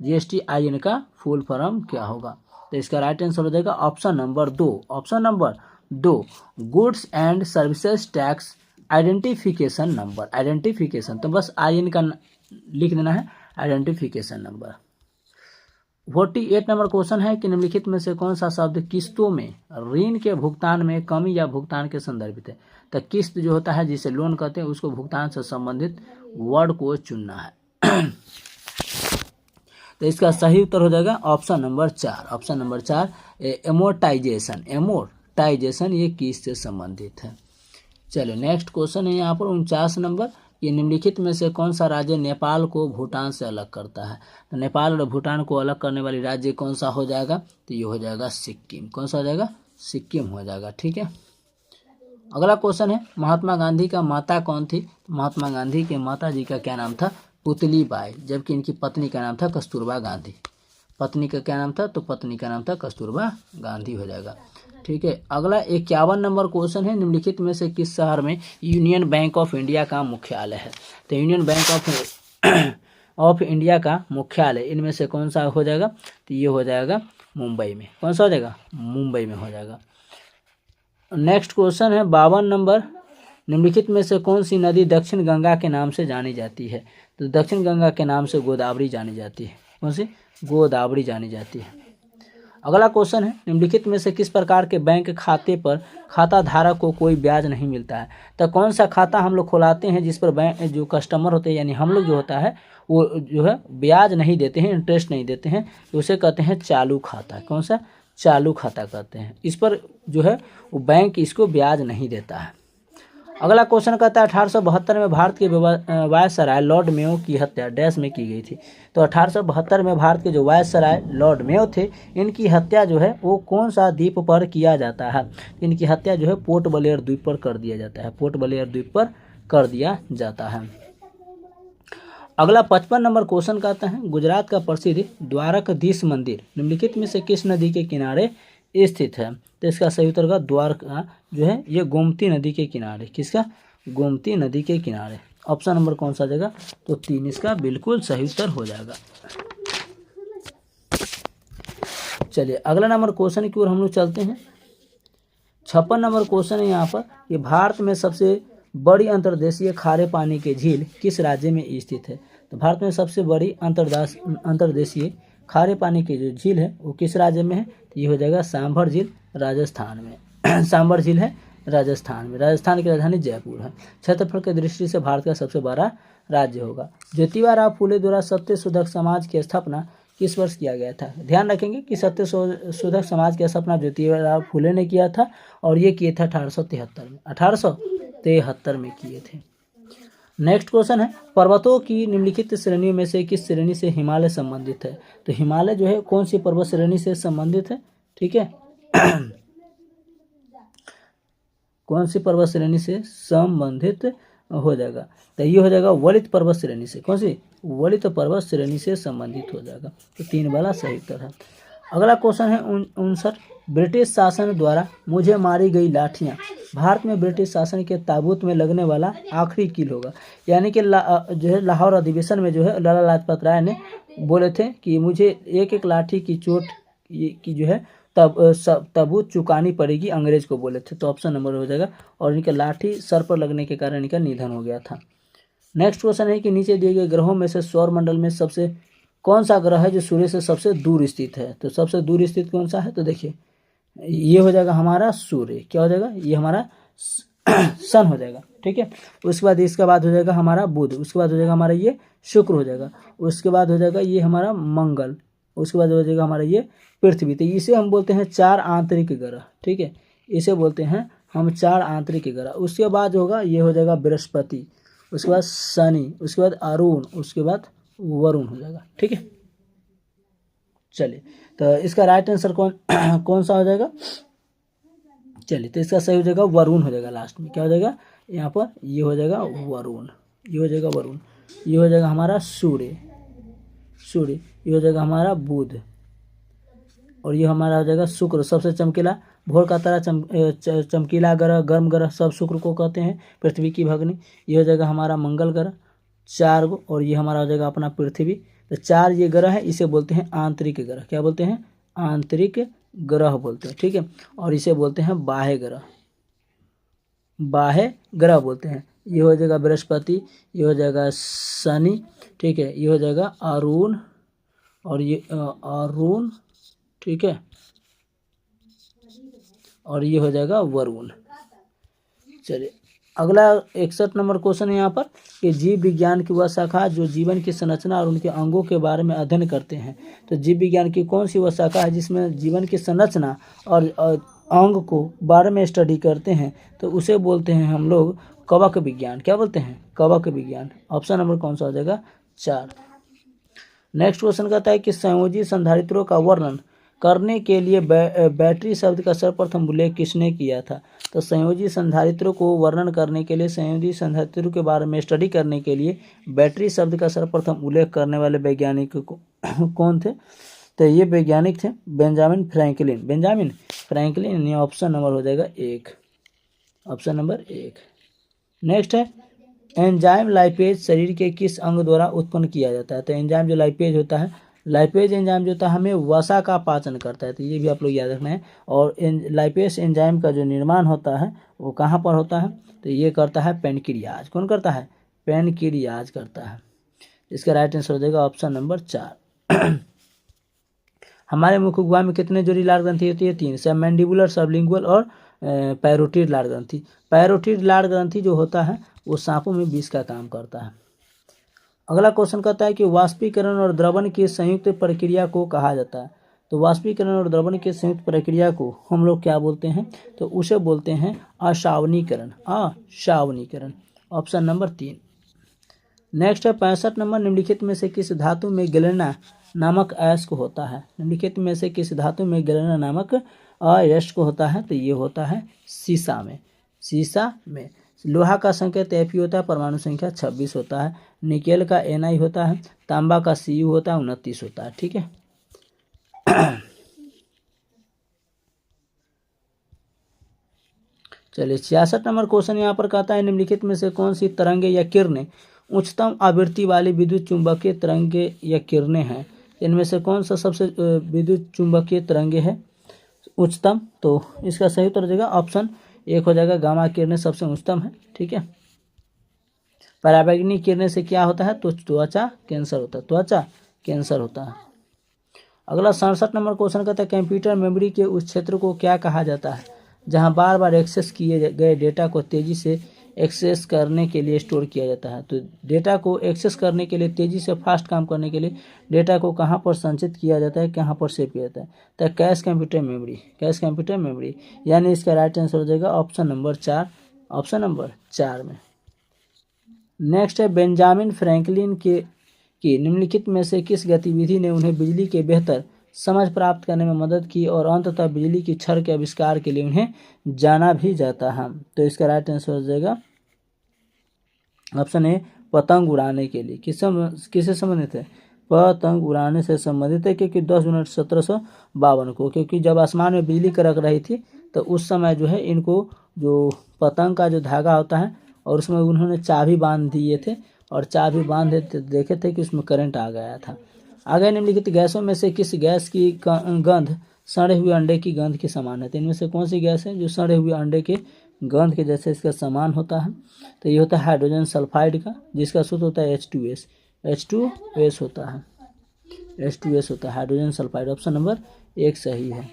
GSTIN का फुल फॉर्म क्या होगा। तो इसका राइट आंसर हो जाएगा option number 2, option number 2 goods and services tax identification number, identification, तो बस IN का लिख देना है, आइडेंटिफिकेशन नंबर। 48 नंबर क्वेश्चन है कि निम्नलिखित में से कौन सा शब्द किस्तों में ऋण के भुगतान में कमी या भुगतान के संदर्भित है। तो किस्त जो होता है जिसे लोन कहते हैं उसको भुगतान से संबंधित वर्ड को चुनना है। तो इसका सही उत्तर हो जाएगा option number 4, option number 4 amortisation ये किस्त से संबंधित है। चलिए नेक्स्ट क्वेश्चन है यहाँ पर 49 नंबर, ये निम्नलिखित में से कौन सा राज्य नेपाल को भूटान से अलग करता है। तो नेपाल और भूटान को अलग करने वाली राज्य कौन सा हो जाएगा, तो ये हो जाएगा सिक्किम। कौन सा हो जाएगा, सिक्किम हो जाएगा, ठीक है। अगला क्वेश्चन है महात्मा गांधी का माता कौन थी। महात्मा गांधी के माता जी का क्या नाम था, पुतली बाई, जबकि इनकी पत्नी का नाम था कस्तूरबा गांधी। पत्नी का क्या नाम था, तो पत्नी का नाम था कस्तूरबा गांधी हो जाएगा, ठीक है। अगला 51 नंबर क्वेश्चन है निम्नलिखित में से किस शहर में यूनियन बैंक ऑफ इंडिया का मुख्यालय है। तो यूनियन बैंक ऑफ इंडिया का मुख्यालय इनमें से कौन सा हो जाएगा, तो ये हो जाएगा मुंबई में। कौन सा हो जाएगा, मुंबई में हो जाएगा। नेक्स्ट क्वेश्चन है 52 नंबर, निम्नलिखित में से कौन सी नदी दक्षिण गंगा के नाम से जानी जाती है। तो दक्षिण गंगा के नाम से गोदावरी जानी जाती है। कौन सी, गोदावरी जानी जाती है। अगला क्वेश्चन है, निम्नलिखित में से किस प्रकार के बैंक खाते पर खाता धारक को कोई ब्याज नहीं मिलता है। तो कौन सा खाता हम लोग खुलाते हैं जिस पर बैंक जो कस्टमर होते हैं यानी हम लोग जो होता है वो जो है ब्याज नहीं देते हैं, इंटरेस्ट नहीं देते हैं, तो उसे कहते हैं चालू खाता। कौन सा? चालू खाता कहते हैं। इस पर जो है वो बैंक इसको ब्याज नहीं देता है। अगला क्वेश्चन कहता है 1872 में भारत के वायसराय लॉर्ड मेयो की हत्या डैश में की गई थी। तो 1872 में भारत के जो वायसराय लॉर्ड मेयो थे इनकी हत्या जो है वो कौन सा द्वीप पर किया जाता है। इनकी हत्या जो है पोर्ट ब्लेयर द्वीप पर कर दिया जाता है, पोर्ट ब्लेयर द्वीप पर कर दिया जाता है। अगला 55 नंबर क्वेश्चन कहता है, गुजरात का प्रसिद्ध द्वारकाधीश मंदिर निम्नलिखित में से किस नदी के किनारे स्थित है। तो इसका सही उत्तर का द्वारका जो है ये गोमती नदी के किनारे। किसका? गोमती नदी के किनारे। ऑप्शन नंबर कौन सा जाएगा? तो 3 इसका बिल्कुल सही उत्तर हो जाएगा। चलिए अगला नंबर क्वेश्चन की ओर हम लोग चलते हैं। 56 नंबर क्वेश्चन है यहाँ पर, ये भारत में सबसे बड़ी अंतर्देशीय खारे पानी की झील किस राज्य में स्थित है। तो भारत में सबसे बड़ी अंतर्देशीय खारे पानी की जो झील है वो किस राज्य में है। तो ये हो जाएगा सांभर झील राजस्थान में। सांभर झील है राजस्थान में। राजस्थान की राजधानी जयपुर है। क्षेत्रफल की दृष्टि से भारत का सबसे बड़ा राज्य होगा। ज्योतिबा फुले द्वारा सत्यशोधक समाज की स्थापना किस वर्ष किया गया था। ध्यान रखेंगे कि सत्यशोधक समाज की स्थापना ज्योतिबा फुले ने किया था और ये किए थे 1873 में। 1873 में किए थे। नेक्स्ट क्वेश्चन है, पर्वतों की निम्नलिखित श्रेणियों में से किस श्रेणी से हिमालय संबंधित है। तो हिमालय जो है कौन सी पर्वत श्रेणी से संबंधित है। ठीक है कौन सी पर्वत श्रेणी से संबंधित हो जाएगा। तो ये हो जाएगा वलित पर्वत श्रेणी से। कौन सी? वलित पर्वत श्रेणी से संबंधित हो जाएगा। तो 3 वाला सही उत्तर है। अगला क्वेश्चन है 59, ब्रिटिश शासन द्वारा मुझे मारी गई लाठियाँ भारत में ब्रिटिश शासन के ताबूत में लगने वाला आखिरी कील होगा। यानी कि जो है लाहौर अधिवेशन में जो है लाला लाजपत राय ने बोले थे कि मुझे एक एक लाठी की चोट की जो है ताबूत चुकानी पड़ेगी, अंग्रेज को बोले थे। तो ऑप्शन नंबर हो जाएगा। और इनके लाठी सर पर लगने के कारण इनका निधन हो गया था। नेक्स्ट क्वेश्चन है कि नीचे दिए गए ग्रहों में से सौर मंडल में सबसे कौन सा ग्रह है जो सूर्य से सबसे दूर स्थित है। तो सबसे दूर स्थित कौन सा है। तो देखिए ये हो जाएगा हमारा सूर्य। क्या हो जाएगा? ये हमारा सन हो जाएगा। ठीक है। उसके बाद इसके बाद हो जाएगा हमारा बुध। उसके बाद हो जाएगा हमारा ये शुक्र हो जाएगा। उसके बाद हो जाएगा ये हमारा मंगल। उसके बाद हो जाएगा हमारा ये पृथ्वी। तो इसे हम बोलते हैं 4 आंतरिक ग्रह। ठीक है, इसे बोलते हैं हम 4 आंतरिक ग्रह। उसके बाद होगा ये हो जाएगा बृहस्पति, उसके बाद शनि, उसके बाद अरुण, उसके बाद वरुण हो जाएगा। ठीक है। चलिए तो इसका राइट आंसर कौन सा हो जाएगा। चलिए तो इसका सही हो जाएगा वरुण हो जाएगा। लास्ट में क्या हो जाएगा यहाँ पर? ये हो जाएगा वरुण। ये हो जाएगा वरुण। ये हो जाएगा हमारा सूर्य। ये हो जाएगा हमारा बुध और ये हमारा हो जाएगा शुक्र। सबसे चमकीला भोर का तारा चमकीला ग्रह, गर्म ग्रह सब शुक्र को कहते हैं, पृथ्वी की भगनी। ये हो जाएगा हमारा मंगल ग्रह 4 गो और ये हमारा हो जाएगा अपना पृथ्वी। तो 4 ये ग्रह है, इसे बोलते हैं आंतरिक ग्रह। क्या बोलते हैं? आंतरिक ग्रह बोलते हैं। ठीक है। और इसे बोलते हैं बाह्य ग्रह। बाह्य ग्रह बोलते हैं। ये हो जाएगा बृहस्पति, ये हो जाएगा शनि। ठीक है। ये हो जाएगा अरुण और ये अरुण। ठीक है। और ये हो जाएगा वरुण। चलिए अगला 61 नंबर क्वेश्चन है यहाँ पर कि जीव विज्ञान की वह शाखा जो जीवन की संरचना और उनके अंगों के बारे में अध्ययन करते हैं। तो जीव विज्ञान की कौन सी वह शाखा है जिसमें जीवन की संरचना और अंग को बारे में स्टडी करते हैं। तो उसे बोलते हैं हम लोग कवक विज्ञान। क्या बोलते हैं? कवक विज्ञान। ऑप्शन नंबर कौन सा हो जाएगा? 4। नेक्स्ट क्वेश्चन कहता है कि संयोजी संधारित्रों का वर्णन करने के लिए बैटरी शब्द का सर्वप्रथम उल्लेख किसने किया था। तो संयोजी संधारित्रों को वर्णन करने के लिए, संयोजी संधारित्रों के बारे में स्टडी करने के लिए बैटरी शब्द का सर्वप्रथम उल्लेख करने वाले वैज्ञानिक कौन थे। तो ये वैज्ञानिक थे बेंजामिन फ्रैंकलिन। Benjamin Franklin. ये ऑप्शन नंबर हो जाएगा 1। Option number 1। नेक्स्ट है एंजाइम लाइपेज शरीर के किस अंग द्वारा उत्पन्न किया जाता है। तो एंजाइम जो लाइपेज होता है, लाइपेज एंजाइम जो होता है हमें वसा का पाचन करता है। तो ये भी आप लोग याद रखना है। और लाइपेज एंजाइम का जो निर्माण होता है वो कहाँ पर होता है। तो ये करता है पेनक्रियाज। कौन करता है? पेनक्रियाज करता है। इसका राइट आंसर हो जाएगा ऑप्शन नंबर 4। हमारे मुख गुहा में कितने जोड़ी लार ग्रंथि होती है? 3। सब मैंडिबुलर, सबलिंगुअल और पैरोटिड लार ग्रंथि। पैरोटिड लार ग्रंथि जो होता है वो सांपों में विष का काम करता है। अगला क्वेश्चन कहता है कि वाष्पीकरण और द्रवण की संयुक्त प्रक्रिया को कहा जाता है। तो वाष्पीकरण और द्रवण की संयुक्त प्रक्रिया को हम लोग क्या बोलते हैं? तो उसे बोलते हैं अशावनीकरण। अशावनीकरण, ऑप्शन नंबर 3। नेक्स्ट है 65 नंबर, निम्नलिखित में से किस धातु में गैलेना नामक अयस्क होता है? निम्नलिखित में से किस धातु में गैलेना नामक अयस्क होता है? तो ये होता है सीसा में। सीसा में। लोहा का संकेत Fe होता है, परमाणु संख्या 26 होता है। निकेल का Na होता है, तांबा का Cu होता है, 29 होता है। ठीक है। चलिए 66 नंबर क्वेश्चन यहाँ पर कहता है निम्नलिखित में से कौन सी तरंगे या किरणें उच्चतम आवृत्ति वाली विद्युत चुंबकीय तरंगे या किरणें हैं? इनमें से कौन सा सबसे विद्युत चुंबकीय तरंगे है उच्चतम? तो इसका सही उत्तर हो जाएगा ऑप्शन 1 हो जाएगा, गामा किरणें सबसे उच्चतम है। ठीक है। पराबैंगनी किरणें से क्या होता है? तो त्वचा कैंसर होता है। त्वचा कैंसर होता है। अगला 67 नंबर क्वेश्चन कहता है कंप्यूटर मेमोरी के उस क्षेत्र को क्या कहा जाता है जहां बार बार एक्सेस किए गए डेटा को तेजी से एक्सेस करने के लिए स्टोर किया जाता है? तो डेटा को एक्सेस करने के लिए, तेजी से फास्ट काम करने के लिए डेटा को कहाँ पर संचित किया जाता है, कहाँ पर सेव किया जाता है? तो cash computer memory. Cash computer memory, यानी इसका राइट आंसर हो जाएगा ऑप्शन नंबर 4। ऑप्शन नंबर 4 में। नेक्स्ट है बेंजामिन फ्रैंकलिन की निम्नलिखित में से किस गतिविधि ने उन्हें बिजली के बेहतर समझ प्राप्त करने में मदद की और अंततः बिजली की छड़ के आविष्कार के लिए उन्हें जाना भी जाता है? तो इसका राइट आंसर हो जाएगा ऑप्शन ए, पतंग उड़ाने के लिए। किससे संबंधित है? पतंग उड़ाने से संबंधित है, क्योंकि 10 मिनट 1752 को, क्योंकि जब आसमान में बिजली कड़क रही थी तो उस समय जो है इनको जो पतंग का जो धागा होता है और उसमें उन्होंने चाबी बांध दिए थे और चाबी बांध देखे थे कि उसमें करंट आ गया था। आगे निम्नलिखित गैसों में से किस गैस की गंध सड़े हुए अंडे की गंध के समान है? तो इनमें से कौन सी गैस है जो सड़े हुए अंडे के गंध के जैसे इसका समान होता है? तो ये होता है हाइड्रोजन सल्फाइड का, जिसका सूत्र होता है H2S। H2S होता है, H2S होता है हाइड्रोजन सल्फाइड। ऑप्शन नंबर 1 सही है।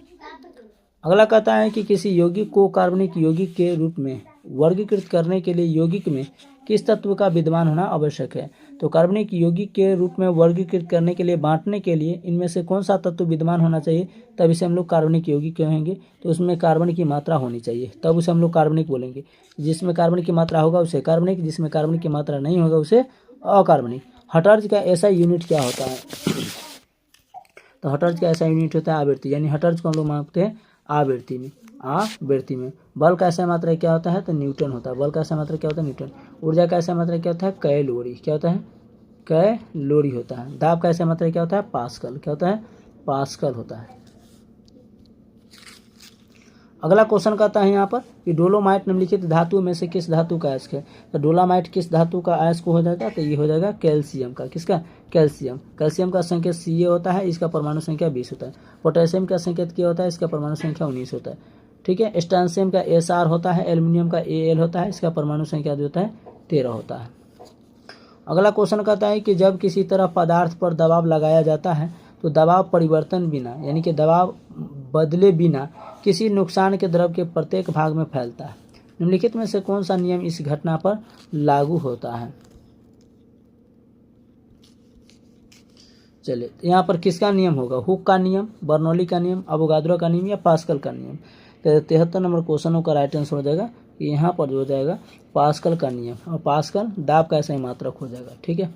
अगला कहता है कि किसी यौगिक को कार्बनिक यौगिक के रूप में वर्गीकृत करने के लिए यौगिक में किस तत्व का विद्यमान होना आवश्यक है? तो कार्बनिक यौगिक के रूप में वर्गीकृत करने के लिए, बांटने के लिए इनमें से कौन सा तत्व विद्यमान होना चाहिए तब इसे हम लोग कार्बनिक यौगिक कहेंगे? तो उसमें कार्बन की मात्रा होनी चाहिए, तब उसे हम लोग कार्बनिक बोलेंगे। जिसमें कार्बन की मात्रा होगा उसे कार्बनिक, जिसमें कार्बन की मात्रा नहीं होगा उसे अकार्बनिक। हटर्ज का ऐसा यूनिट क्या होता है? तो हटर्ज का ऐसा यूनिट होता है आवृत्ति, यानी हटर्ज को हम लोग मानते हैं आवृत्ति में। आवृत्ति में। बल का ऐसा मात्रा क्या होता है? तो न्यूटन होता है। बल का ऐसा मात्रा क्या होता है? न्यूटन। ऊर्जा का ऐसा मात्रा क्या होता है? कैलोरी। क्या होता है? कैलोरी होता है। दाब का ऐसा मात्रा क्या होता है? पास्कल। क्या होता है? पास्कल होता है। अगला क्वेश्चन कहता है यहाँ पर कि डोलोमाइट निम्नलिखित धातु में से किस धातु का अयस्क है? तो डोलोमाइट किस धातु का अयस्क हो जाएगा? तो ये हो जाएगा कैल्शियम का। किसका? कैल्शियम। कैल्शियम का संकेत Ca होता है, इसका परमाणु संख्या 20 होता है। पोटेशियम का संकेत क्या होता है? इसका परमाणु संख्या 19 होता है। ठीक है। स्ट्रांसियम का Sr होता है, एल्यूमिनियम का Al होता है, इसका परमाणु संख्या जो होता है 13 होता है। अगला क्वेश्चन कहता है कि जब किसी तरह पदार्थ पर दबाव लगाया जाता है तो दबाव परिवर्तन बिना, यानी कि दबाव बदले बिना किसी नुकसान के द्रव के प्रत्येक भाग में फैलता है। निम्नलिखित में से कौन सा नियम इस घटना पर लागू होता है? चलिए यहाँ पर किसका नियम होगा? हुक का नियम, बर्नौली का नियम, अवोगाद्रो का नियम या पास्कल का नियम? तो 73 नंबर क्वेश्चन का राइट आंसर हो जाएगा कि यहाँ पर हो जाएगा पास्कल का नियम, और पास्कल दाब का ऐसा ही मात्रक हो जाएगा। ठीक है।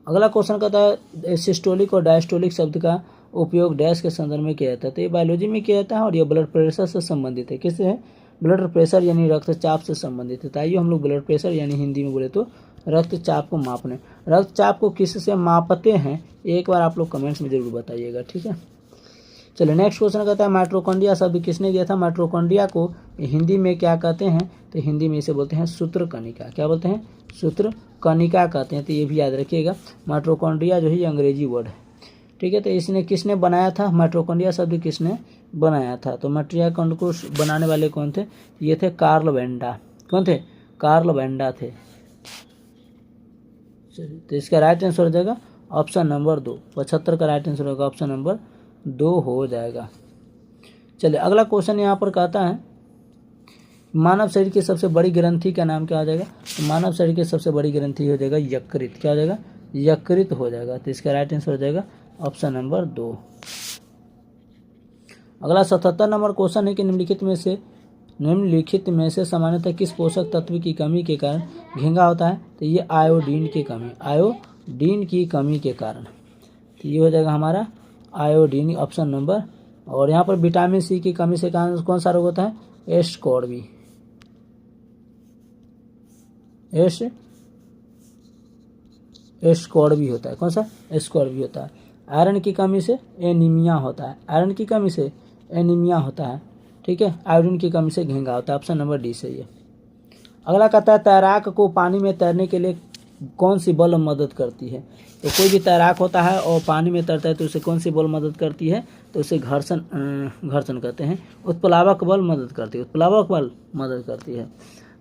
अगला क्वेश्चन कहता है सिस्टोलिक और डायस्टोलिक शब्द का उपयोग डैश के संदर्भ में किया जाता है? तो ये बायोलॉजी में किया जाता है और ये ब्लड प्रेशर से संबंधित है। किससे है? ब्लड प्रेशर यानी रक्तचाप से संबंधित है। तो आइए हम लोग ब्लड प्रेशर यानी हिंदी में बोले तो रक्तचाप को मापने, रक्तचाप को किससे मापते हैं एक बार आप लोग कमेंट्स में जरूर बताइएगा। ठीक है। चलिए नेक्स्ट क्वेश्चन कहता है माइट्रोकॉन्ड्रिया शब्द किसने दिया था? माइट्रोकॉन्ड्रिया को हिंदी में क्या कहते हैं? तो हिंदी में इसे बोलते हैं सूत्र कणिका। क्या बोलते हैं? सूत्र कणिका कहते हैं। तो ये भी याद रखिएगा, माइट्रोकॉन्ड्रिया जो है ये अंग्रेजी वर्ड है। ठीक है। तो इसने किसने बनाया था? माइट्रोकॉन्ड्रिया शब्द किसने बनाया था? तो माइट्रोकॉन्ड्रिया को बनाने वाले कौन थे? ये थे कार्ल वेंडा। कौन थे? कार्ल वेंडा थे। चलिए तो इसका राइट आंसर हो जाएगा ऑप्शन नंबर 2। 75 का राइट आंसर होगा ऑप्शन नंबर 2 हो जाएगा। चलिए अगला क्वेश्चन यहाँ पर कहता है मानव शरीर की सबसे बड़ी ग्रंथि का नाम क्या हो जाएगा? तो मानव शरीर की सबसे बड़ी ग्रंथि हो जाएगा यकृत। क्या हो जाएगा? यकृत हो जाएगा। तो इसका राइट आंसर हो जाएगा ऑप्शन नंबर 2। अगला 77 नंबर क्वेश्चन है कि निम्नलिखित में से सामान्यतः किस पोषक तत्व की कमी के कारण घींगा होता है? तो ये आयोडीन की कमी, आयोडीन की कमी के कारण। तो ये हो जाएगा हमारा आयोडीन ऑप्शन नंबर। और यहाँ पर विटामिन सी की कमी से कारण कौन सा रोग होता है? एस्कॉर्बी, एस्कॉर्बी होता है। कौन सा? एस्कॉर्बी होता है। आयरन की कमी से एनीमिया होता है, आयरन की कमी से एनीमिया होता है। ठीक है, आयोडीन की कमी से घींगा होता है। ऑप्शन नंबर डी सही है। अगला कहता है तैराक को पानी में तैरने के लिए कौन सी बल मदद करती है? तो कोई भी तैराक होता है और पानी में तैरता है तो उसे कौन सी बल मदद करती है? तो उसे घर्षण कहते हैं। उत्प्लावक बल मदद करती है, उत्प्लावक बल मदद करती है।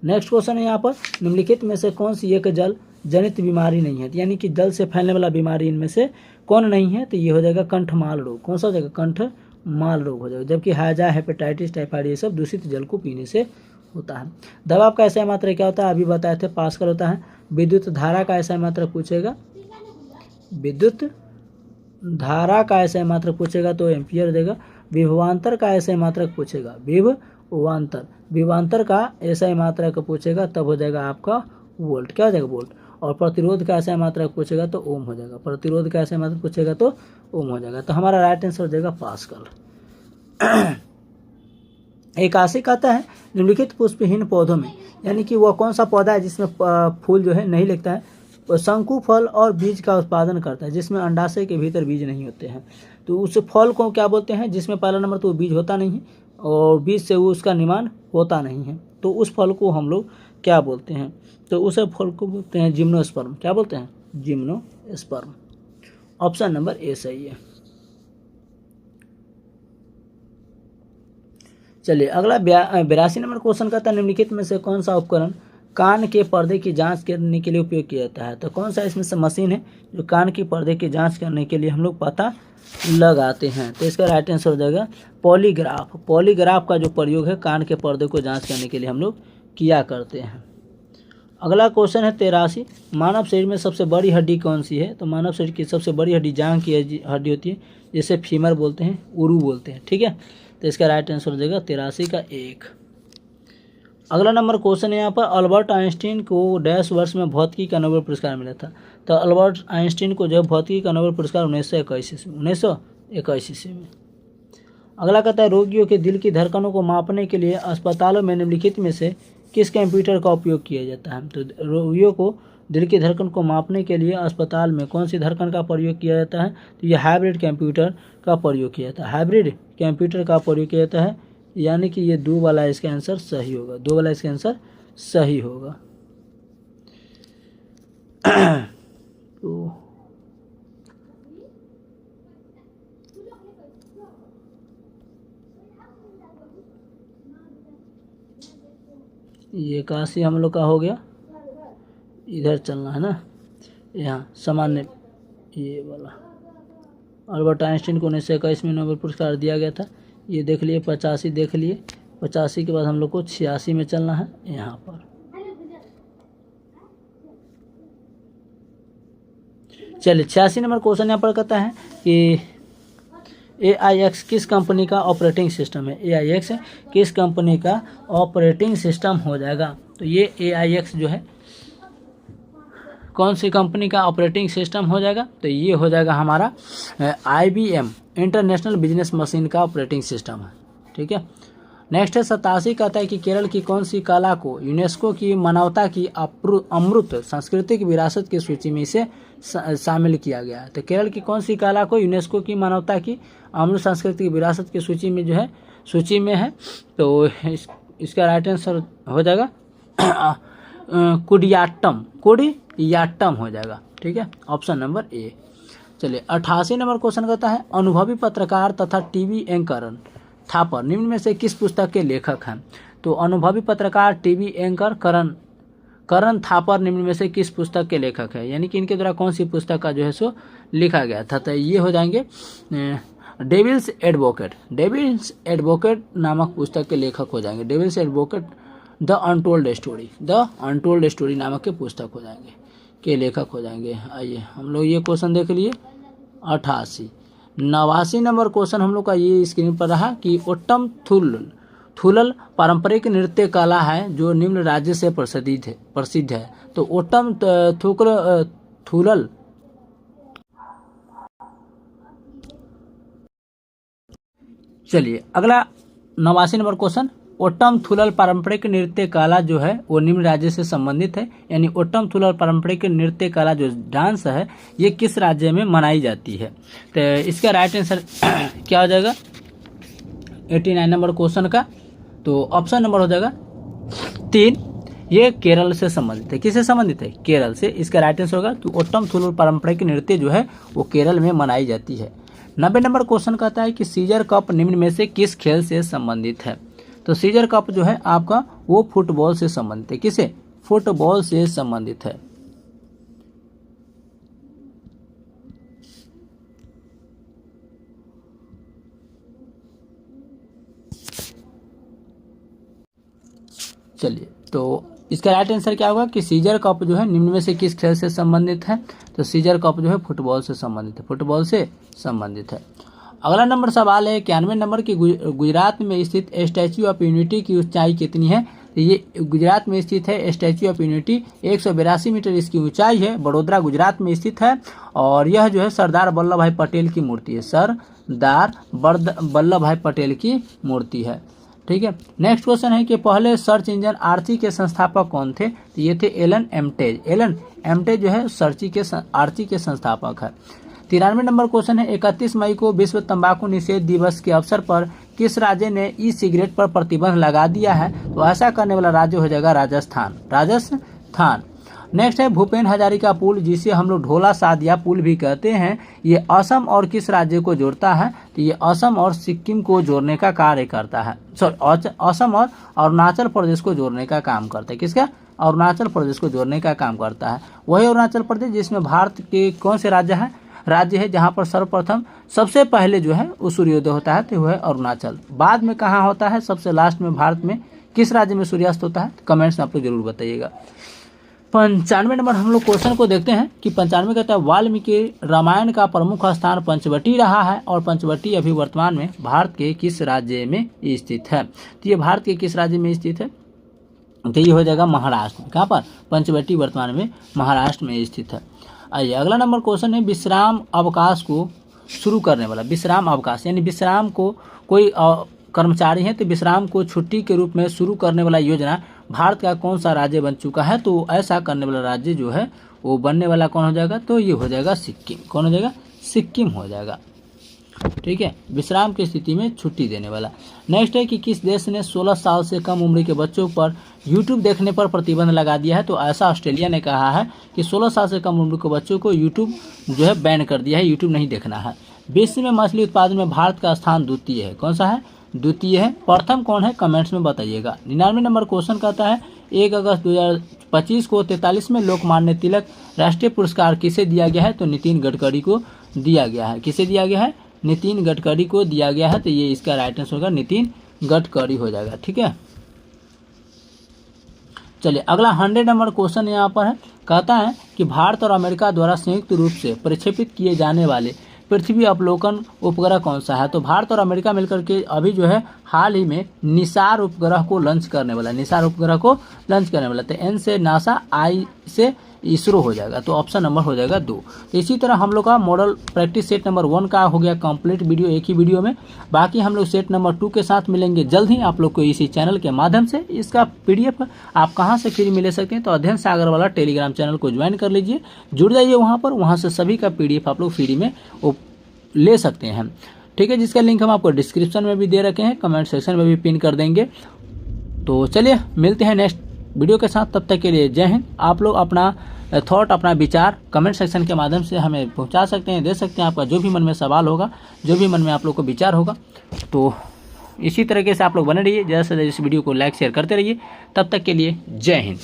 नेक्स्ट क्वेश्चन है यहाँ पर निम्नलिखित में से कौन सी एक जल जनित बीमारी नहीं है? यानी कि जल से फैलने वाला बीमारी इनमें से कौन नहीं है? तो ये हो जाएगा कंठमाल रोग। कौन सा हो जाएगा? कंठमाल रोग हो जाएगा। जबकि हैजा, हेपेटाइटिस, टाइफाइड ये सब दूषित जल को पीने से होता है। दबाव का ऐसा मात्रा क्या होता है? अभी बताए थे, पास्कल होता है। विद्युत धारा का ऐसा मात्रा पूछेगा, विद्युत धारा का ऐसा मात्रक पूछेगा तो एम्पियर देगा। विभवांतर का ऐसा मात्रक पूछेगा, विभवांतर का ऐसा मात्रक पूछेगा तब हो जाएगा आपका वोल्ट। क्या हो जाएगा? वोल्ट। और प्रतिरोध का ऐसा मात्रक पूछेगा तो ओम हो जाएगा, प्रतिरोध का ऐसा मात्रक पूछेगा तो ओम हो जाएगा। तो हमारा राइट आंसर हो जाएगा पास्कल। 81 कहता है निम्नलिखित पुष्पहीन पौधों में, यानी कि वह कौन सा पौधा है जिसमें फूल जो है नहीं लगता है? शंकु फल और बीज का उत्पादन करता है, जिसमें अंडाशय के भीतर बीज नहीं होते हैं। तो उस फल को क्या बोलते हैं? जिसमें पहला नंबर तो बीज होता नहीं है और बीज से उसका निर्माण होता नहीं है, तो उस फल को हम लोग क्या बोलते हैं? तो उस फल को बोलते हैं जिम्नोस्पर्म। क्या बोलते हैं? जिम्नोस्पर्म। ऑप्शन नंबर ए सही है। चलिए अगला 82 नंबर क्वेश्चन कहता है निम्नलिखित में से कौन सा उपकरण कान के पर्दे की जांच करने के लिए उपयोग किया जाता है? तो कौन सा इसमें से मशीन है जो कान की पर्दे की जांच करने के लिए हम लोग पता लगाते हैं? तो इसका राइट आंसर हो जाएगा पॉलीग्राफ। पॉलीग्राफ का जो प्रयोग है कान के पर्दे को जांच करने के लिए हम लोग किया करते हैं। अगला क्वेश्चन है 83, मानव शरीर में सबसे बड़ी हड्डी कौन सी है? तो मानव शरीर की सबसे बड़ी हड्डी जांघ की हड्डी होती है, जिसे फीमर बोलते हैं, उरू बोलते हैं। ठीक है, तो इसका राइट आंसर हो जाएगा 83 का 1। अगला नंबर क्वेश्चन है यहाँ पर अल्बर्ट आइंस्टीन को डैश वर्ष में भौतिकी का नोबेल पुरस्कार मिला था? तो अल्बर्ट आइंस्टीन को जो भौतिकी का नोबेल पुरस्कार 1921 ईस्वी में। अगला कहता है रोगियों के दिल की धड़कनों को मापने के लिए अस्पतालों में निम्नलिखित में से किस कंप्यूटर का उपयोग किया जाता है? तो रोगियों को दिल की धड़कन को मापने के लिए अस्पताल में कौन सी धड़कन का प्रयोग किया जाता है? तो ये हाइब्रिड कंप्यूटर का प्रयोग किया जाता है, हाइब्रिड कंप्यूटर का प्रयोग किया जाता है। यानी कि ये 2 वाला इसका आंसर सही होगा, 2 वाला इसका आंसर सही होगा। तो ये 81 हम लोग का हो गया। इधर चलना है ना, यहाँ सामान्य ये वाला। अल्बर्ट आइंस्टीन को 1921 में नोबेल पुरस्कार दिया गया था। ये देख लिए, 85 देख लिए। 85 के बाद हम लोग को 86 में चलना है यहाँ पर। चलिए 86 नंबर क्वेश्चन यहाँ पर कहता है कि AIX किस कंपनी का ऑपरेटिंग सिस्टम है? AIX किस कंपनी का ऑपरेटिंग सिस्टम हो जाएगा? तो ये AIX जो है कौन सी कंपनी का ऑपरेटिंग सिस्टम हो जाएगा? तो ये हो जाएगा हमारा IBM इंटरनेशनल बिजनेस मशीन का ऑपरेटिंग सिस्टम है। ठीक है, नेक्स्ट है 87 कहता है कि केरल की कौन सी कला को यूनेस्को की मानवता की अमृत सांस्कृतिक विरासत की सूची में इसे शामिल किया गया है? तो केरल की कौन सी कला को यूनेस्को की मानवता की अमृत सांस्कृतिक विरासत की सूची में जो है सूची में है? तो इसका राइट आंसर हो जाएगा कुडियाट्टम हो जाएगा। ठीक है, ऑप्शन नंबर ए। चलिए 88 नंबर क्वेश्चन कहता है अनुभवी पत्रकार तथा टीवी एंकर थापर निम्न में से किस पुस्तक के लेखक हैं? तो अनुभवी पत्रकार, टीवी एंकर करण थापर निम्न में से किस पुस्तक के लेखक है? यानी कि इनके द्वारा कौन सी पुस्तक का जो है सो लिखा गया था? तो ये हो जाएंगे डेविल्स एडवोकेट, डेविल्स एडवोकेट नामक पुस्तक के लेखक हो जाएंगे। Devil's advocate the untold story, the untold story नामक के पुस्तक हो जाएंगे, के लेखक हो जाएंगे। आइए हम लोग ये क्वेश्चन देख लिए। 88 89 नंबर क्वेश्चन हम लोग का ये स्क्रीन पर रहा कि ओट्टम थुलल पारंपरिक नृत्य कला है जो निम्न राज्य से प्रसिद्ध है। तो ओट्टम थुलल चलिए अगला 89 नंबर क्वेश्चन, ओट्टम थुलल पारंपरिक नृत्य कला जो है वो निम्न राज्य से संबंधित है। यानी ओट्टम थुलल पारंपरिक नृत्य कला जो डांस है ये किस राज्य में मनाई जाती है। तो इसका राइट आंसर क्या हो जाएगा 89 नंबर क्वेश्चन का। तो ऑप्शन नंबर हो जाएगा 3, ये केरल से संबंधित है। किससे संबंधित है? केरल से। इसका राइट आंसर होगा कि ओट्टम थुलल पारंपरिक नृत्य जो है वो केरल में मनाई जाती है। 90 नंबर क्वेश्चन कहता है कि सीजर कप निम्न में से किस खेल से संबंधित है। तो सीजर कप जो है आपका वो फुटबॉल से संबंधित है। किसे? फुटबॉल से संबंधित है। चलिए तो इसका राइट आंसर क्या होगा कि सीजर कप जो है निम्न में से किस खेल से संबंधित है। तो सीजर कप जो है फुटबॉल से संबंधित है, फुटबॉल से संबंधित है। अगला नंबर सवाल है 91 नंबर की गुजरात में स्थित स्टैच्यू ऑफ यूनिटी की ऊंचाई कितनी है। तो ये गुजरात में स्थित है स्टैच्यू ऑफ यूनिटी, 182 मीटर इसकी ऊंचाई है। बड़ोदरा गुजरात में स्थित है और यह जो है सरदार वल्लभ भाई पटेल की मूर्ति है। सरदार वल्लभ भाई पटेल की मूर्ति है। ठीक है। नेक्स्ट क्वेश्चन है कि पहले सर्च इंजन आर्ची के संस्थापक कौन थे। तो ये थे एलन एमटेज। एलन एमटेज जो है आर्ची के संस्थापक है। 93 नंबर क्वेश्चन है 31 मई को विश्व तंबाकू निषेध दिवस के अवसर पर किस राज्य ने ई सिगरेट पर प्रतिबंध लगा दिया है। तो ऐसा करने वाला राज्य हो जाएगा राजस्थान, राजस्थान। नेक्स्ट है भूपेन हजारिका पुल, जिसे हम लोग ढोला सादिया पुल भी कहते हैं, ये असम और किस राज्य को जोड़ता है। तो ये असम और सिक्किम को जोड़ने का कार्य करता है। सॉरी, असम और अरुणाचल प्रदेश को जोड़ने का काम करता है। किसका? अरुणाचल प्रदेश को जोड़ने का काम करता है। वही अरुणाचल प्रदेश जिसमें भारत के कौन से राज्य है जहाँ पर सर्वप्रथम सबसे पहले जो है वो सूर्योदय होता है। तो वह है अरुणाचल। बाद में कहाँ होता है? सबसे लास्ट में भारत में किस राज्य में सूर्यास्त होता है? कमेंट्स में आप लोग जरूर बताइएगा। 95 नंबर हम लोग क्वेश्चन को देखते हैं कि 95 कहता है वाल्मीकि रामायण का प्रमुख स्थान पंचवटी रहा है और पंचवटी अभी वर्तमान में भारत के किस राज्य में स्थित है। तो ये भारत के किस राज्य में स्थित है? तो ये हो जाएगा महाराष्ट्र। कहाँ पर? पंचवटी वर्तमान में महाराष्ट्र में स्थित है। आइए अगला नंबर क्वेश्चन है विश्राम अवकाश को शुरू करने वाला, विश्राम अवकाश यानी विश्राम को कोई कर्मचारी है तो विश्राम को छुट्टी के रूप में शुरू करने वाला योजना भारत का कौन सा राज्य बन चुका है। तो ऐसा करने वाला राज्य जो है वो बनने वाला कौन हो जाएगा? तो ये हो जाएगा सिक्किम। कौन हो जाएगा? सिक्किम हो जाएगा। ठीक है, विश्राम की स्थिति में छुट्टी देने वाला। नेक्स्ट है कि किस देश ने 16 साल से कम उम्र के बच्चों पर यूट्यूब देखने पर प्रतिबंध लगा दिया है। तो ऐसा ऑस्ट्रेलिया ने कहा है कि 16 साल से कम उम्र के बच्चों को यूट्यूब जो है बैन कर दिया है, यूट्यूब नहीं देखना है। विश्व में मछली उत्पादन में भारत का स्थान द्वितीय है। कौन सा है? द्वितीय है। प्रथम कौन है? कमेंट्स में बताइएगा। 99 नंबर क्वेश्चन कहता है 1 अगस्त 2025 को 43 में लोकमान्य तिलक राष्ट्रीय पुरस्कार किसे दिया गया है। तो नितिन गडकरी को दिया गया है। किसे दिया गया है? नितिन गडकरी को दिया गया है। तो ये इसका राइट आंसर होगा नितिन गडकरी हो जाएगा। ठीक है। चलिए अगला 100 नंबर क्वेश्चन यहाँ पर है, कहता है कि भारत और अमेरिका द्वारा संयुक्त रूप से प्रक्षेपित किए जाने वाले पृथ्वी अवलोकन उपग्रह कौन सा है। तो भारत और अमेरिका मिलकर के अभी जो है हाल ही में निसार उपग्रह को लॉन्च करने वाला, निसार उपग्रह को लॉन्च करने वाला। तो एन से नासा, आई से इसरो हो जाएगा। तो ऑप्शन नंबर हो जाएगा 2। तो इसी तरह हम लोग का मॉडल प्रैक्टिस सेट नंबर 1 का हो गया कंप्लीट वीडियो एक ही वीडियो में। बाकी हम लोग सेट नंबर 2 के साथ मिलेंगे जल्द ही आप लोग को इसी चैनल के माध्यम से। इसका PDF आप कहाँ से फ्री मिले सकते हैं। तो अध्ययन सागर वाला टेलीग्राम चैनल को ज्वाइन कर लीजिए, जुड़ जाइए वहाँ पर, वहाँ से सभी का PDF आप लोग फ्री में ले सकते हैं। ठीक है, जिसका लिंक हम आपको डिस्क्रिप्शन में भी दे रखे हैं, कमेंट सेक्शन में भी पिन कर देंगे। तो चलिए मिलते हैं नेक्स्ट वीडियो के साथ, तब तक के लिए जय हिंद। आप लोग अपना थॉट, अपना विचार कमेंट सेक्शन के माध्यम से हमें पहुंचा सकते हैं, दे सकते हैं। आपका जो भी मन में सवाल होगा, जो भी मन में आप लोग को विचार होगा, तो इसी तरीके से आप लोग बने रहिए। ज़्यादा से ज़्यादा इस वीडियो को लाइक शेयर करते रहिए। तब तक के लिए जय हिंद।